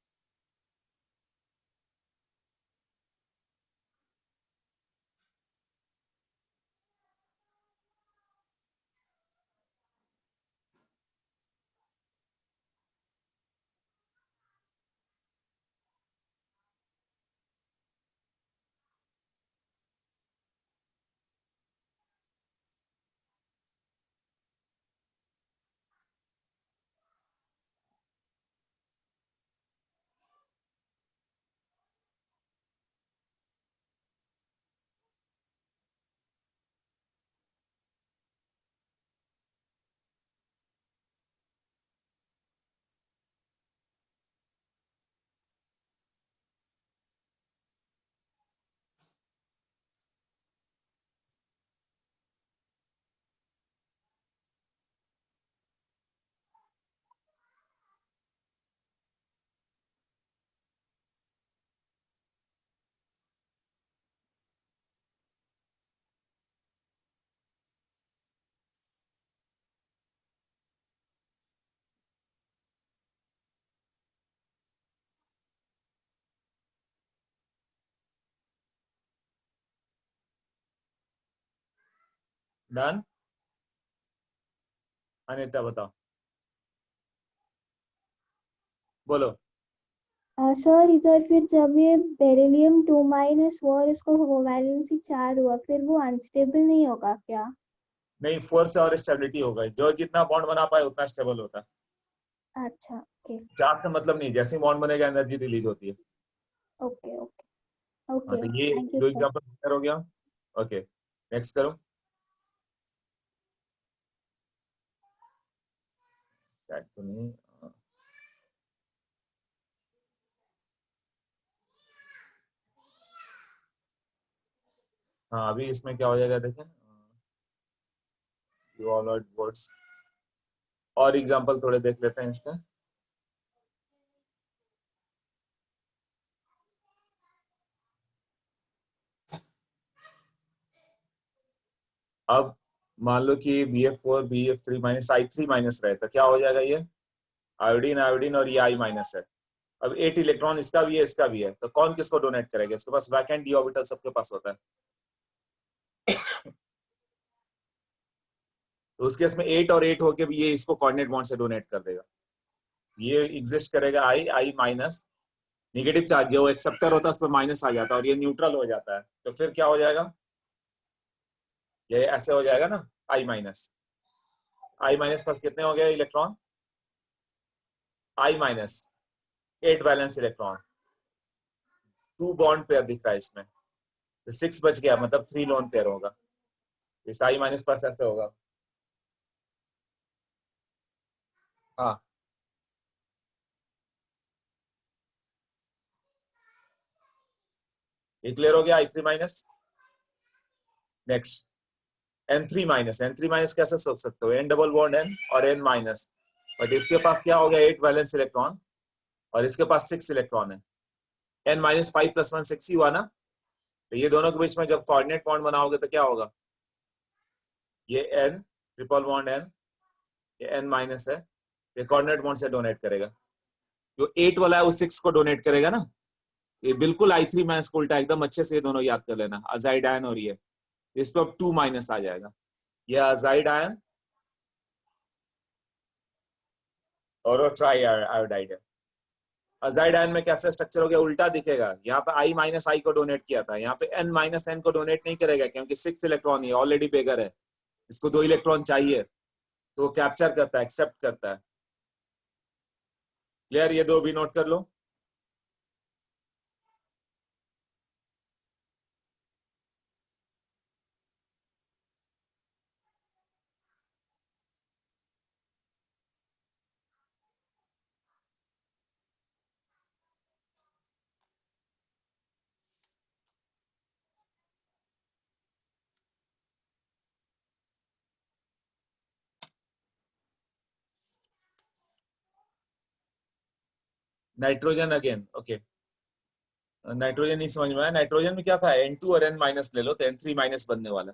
डन। अनिता बताओ, बोलो। सर इधर फिर जब ये बेरिलियम 2 - हुआ और इसको वैलेंसी 4 हुआ, फिर वो अनस्टेबल नहीं होगा क्या? नहीं, 4 से और स्टेबिलिटी होगा, जो जितना बॉन्ड बना पाए उतना स्टेबल होता है। अच्छा, ओके 4 से मतलब नहीं, जैसे बॉन्ड बनेगा एनर्जी रिलीज होती है। ओके ओके हाँ, ओके, तो ये थैंक यू दो सर। एग्जाम्पल क्लियर हो गया। ओके, नेक्स्ट करो। चैट तो नहीं। हाँ, अभी इसमें क्या हो जाएगा देखें, वर्ड्स और एग्जांपल थोड़े देख लेते हैं इसके। अब मान लो कि BF4 BF3 minus I3 minus रहे, तो क्या हो जाएगा, ये आयोडीन आयोडीन और ये I माइनस है। अब 8 इलेक्ट्रॉन इसका भी है इसका भी है, तो कौन किसको डोनेट करेगा, इसके पास वैकेंट d ऑर्बिटल सबके पास होता है। तो उस केस में 8 और 8 होके भी ये इसको कोऑर्डिनेट बॉन्ड से डोनेट कर देगा, ये एग्जिस्ट करेगा I माइनस, निगेटिव चार्ज जो एक्सेप्टर होता है उस पर माइनस आ जाता है और ये न्यूट्रल हो जाता है, तो फिर क्या हो जाएगा, ये ऐसे हो जाएगा ना, I माइनस। I माइनस पास कितने हो गए electron, I minus 8 balance electron, 2 bond pair दिख रहा है इसमें, तो 6 बच गया, मतलब 3 लोन पेयर होगा, इस I माइनस पास ऐसे होगा। हाँ, ये क्लियर हो गया I3 minus. Next N3 minus कैसे सोच सकते हो, N डबल बॉन्ड N और N माइनस, बट इसके पास क्या हो गया 8 वैलेंस इलेक्ट्रॉन और इसके पास 6 इलेक्ट्रॉन है, N माइनस 5 + 1 6 ही हुआ ना। तो ये दोनों के बीच में जब कोऑर्डिनेट बॉन्ड बनाओगे तो क्या होगा, ये N ट्रिपल बॉन्ड N, ये N माइनस है, ये कोऑर्डिनेट बॉन्ड से डोनेट करेगा, जो 8 वाला है वो 6 को डोनेट करेगा ना। ये बिल्कुल I3 माइनस को उल्टा, एकदम अच्छे से ये दोनों याद कर लेना, अजाइड आयन और ये, इस पे अब 2 माइनस आ जाएगा, ये अजाइड आयन और ट्राई आयोडाइड है। अजाइड आयन में कैसा स्ट्रक्चर हो गया, उल्टा दिखेगा, यहाँ पे I माइनस I को डोनेट किया था, यहाँ पे N माइनस N को डोनेट नहीं करेगा क्योंकि 6 इलेक्ट्रॉन ही ऑलरेडी बेगर है, इसको 2 इलेक्ट्रॉन चाहिए, तो कैप्चर करता है, एक्सेप्ट करता है। क्लियर, ये दो भी नोट कर लो। नाइट्रोजन अगेन, ओके नाइट्रोजन नहीं समझ में आया। नाइट्रोजन में क्या था, N2 और N माइनस ले लो तो N3 माइनस बनने वाला।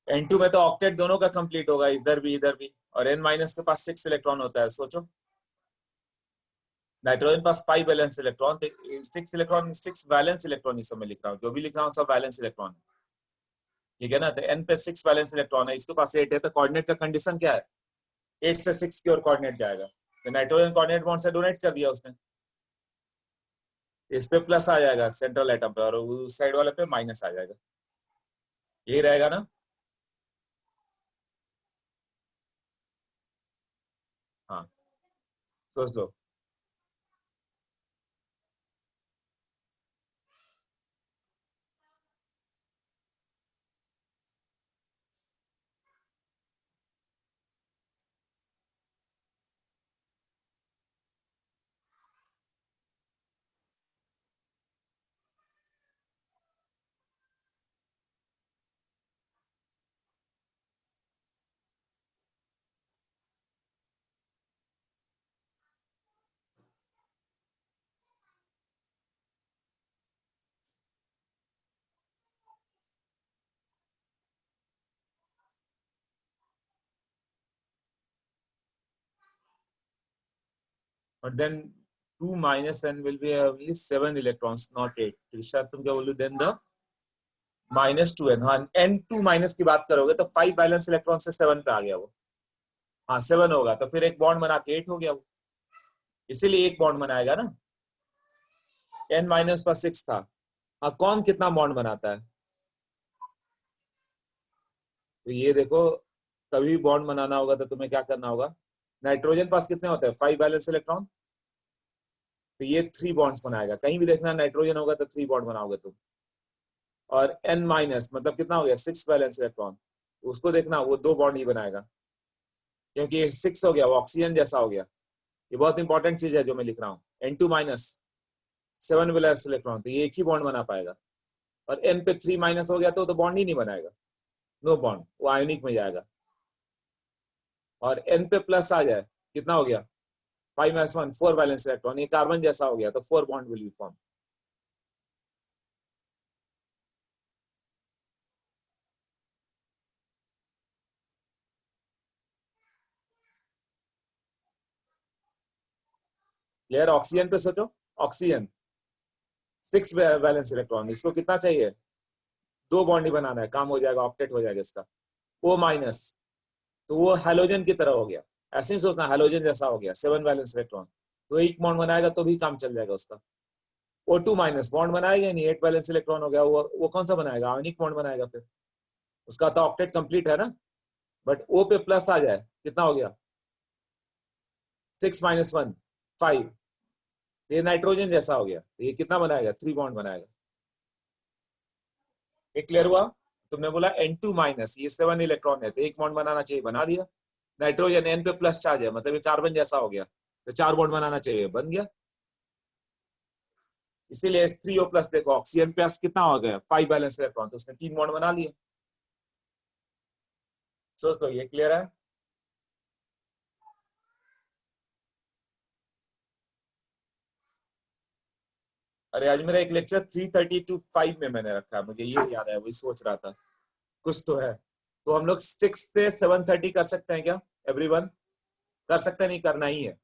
N2 में तो ऑक्टेट दोनों का कंप्लीट होगा, इधर भी, और N माइनस के पास 6 इलेक्ट्रॉन होता है। सोचो नाइट्रोजन पास 5 valence electron, 6 electron, 6 valence electron इस समय लिख रहा हूँ, जो भी लिख रहा हूँ सब वैलेंस इलेक्ट्रॉन, ठीक है ना। तो N पे 6 वैलेंस इलेक्ट्रॉन है, इसके पास 8 है, तो कोऑर्डिनेट का कंडीशन क्या है, 8 से 6 की ओर कोऑर्डिनेट जाएगा। तो नाइट्रोजन कोऑर्डिनेट बॉन्ड से डोनेट कर दिया उसने, इस पे प्लस आ जाएगा सेंट्रल एटम पे, और उस साइड वाले पे माइनस आ जाएगा, यही रहेगा ना। हाँ सोच लो। But then 2 minus n will be only 7 electrons, not 8. Trisha तुम क्या बोलो, then the minus 2n, हाँ n2 माइनस की बात करोगे तो 5 बैलेंस इलेक्ट्रॉन से 7 पे आ गया वो, हाँ 7 होगा, तो फिर एक बॉन्ड बना के 8 हो गया वो, इसीलिए एक बॉन्ड बनाएगा ना। n माइनस पर 6 था, हाँ कौन कितना बॉन्ड बनाता है, तो ये देखो कभी बॉन्ड बनाना होगा तो तुम्हें क्या करना होगा, नाइट्रोजन पास कितने होते हैं 5 बैलेंस इलेक्ट्रॉन, तो ये 3 बॉन्ड्स बनाएगा, कहीं भी देखना नाइट्रोजन होगा तो 3 बॉन्ड बनाओगे तुम, और n माइनस मतलब कितना हो गया 6 बैलेंस इलेक्ट्रॉन, उसको देखना वो 2 बॉन्ड ही बनाएगा, क्योंकि ये 6 हो गया वो ऑक्सीजन जैसा हो गया। ये बहुत इंपॉर्टेंट चीज है जो मैं लिख रहा हूँ, N2 माइनस 7 बैलेंस इलेक्ट्रॉन, तो ये एक ही बॉन्ड बना पाएगा, और n पे 3 माइनस हो गया तो बॉन्ड ही नहीं बनाएगा, नो बॉन्ड, वो आयोनिक में जाएगा। और n पे प्लस आ जाए कितना हो गया 5 - 1 4 बैलेंस इलेक्ट्रॉन, ये कार्बन जैसा हो गया, तो 4 bond will be form. Clear. Oxygen पे सोचो, ऑक्सीजन 6 बैलेंस इलेक्ट्रॉन, इसको कितना चाहिए 2 बॉन्ड ही बनाना है, काम हो जाएगा, ऑक्टेट हो जाएगा इसका। O माइनस तो वो हैलोजन की तरह हो गया, ऐसे ही सोचना हैलोजन जैसा हो गया, 7 बैलेंस इलेक्ट्रॉन, तो एक बॉन्ड बनाएगा तो भी काम चल जाएगा उसका। O2 माइनस बॉन्ड बनाएगा नहीं, 8 बैलेंस इलेक्ट्रॉन हो गया, वो कौन सा बनाएगा, आयोनिक बॉन्ड बनाएगा, फिर उसका तो ऑक्टेट कंप्लीट है ना। बट O पे प्लस आ जाए कितना हो गया 6 - 1 5, ये नाइट्रोजन जैसा हो गया, तो ये कितना बनाएगा 3 बॉन्ड बनाएगा। ये क्लियर हुआ। तुमने बोला N2 माइनस, ये 7 इलेक्ट्रॉन है तो एक बॉन्ड बनाना चाहिए, बना दिया। नाइट्रोजन N पे प्लस चार्ज है, मतलब ये कार्बन जैसा हो गया, तो 4 बॉन्ड बनाना चाहिए, बन गया। इसीलिए H3O प्लस देखो ऑक्सीजन पे कितना हो गया 5 बैलेंस इलेक्ट्रॉन, तो उसने 3 बॉन्ड बना लिए। सोच लो, ये क्लियर है। अरे आज मेरा एक लेक्चर 3:30 to 5 में मैंने रखा है, मुझे ये याद है, वही सोच रहा था कुछ तो है। तो हम लोग 6 से 7:30 कर सकते हैं क्या, एवरीवन कर सकते हैं, नहीं करना ही है।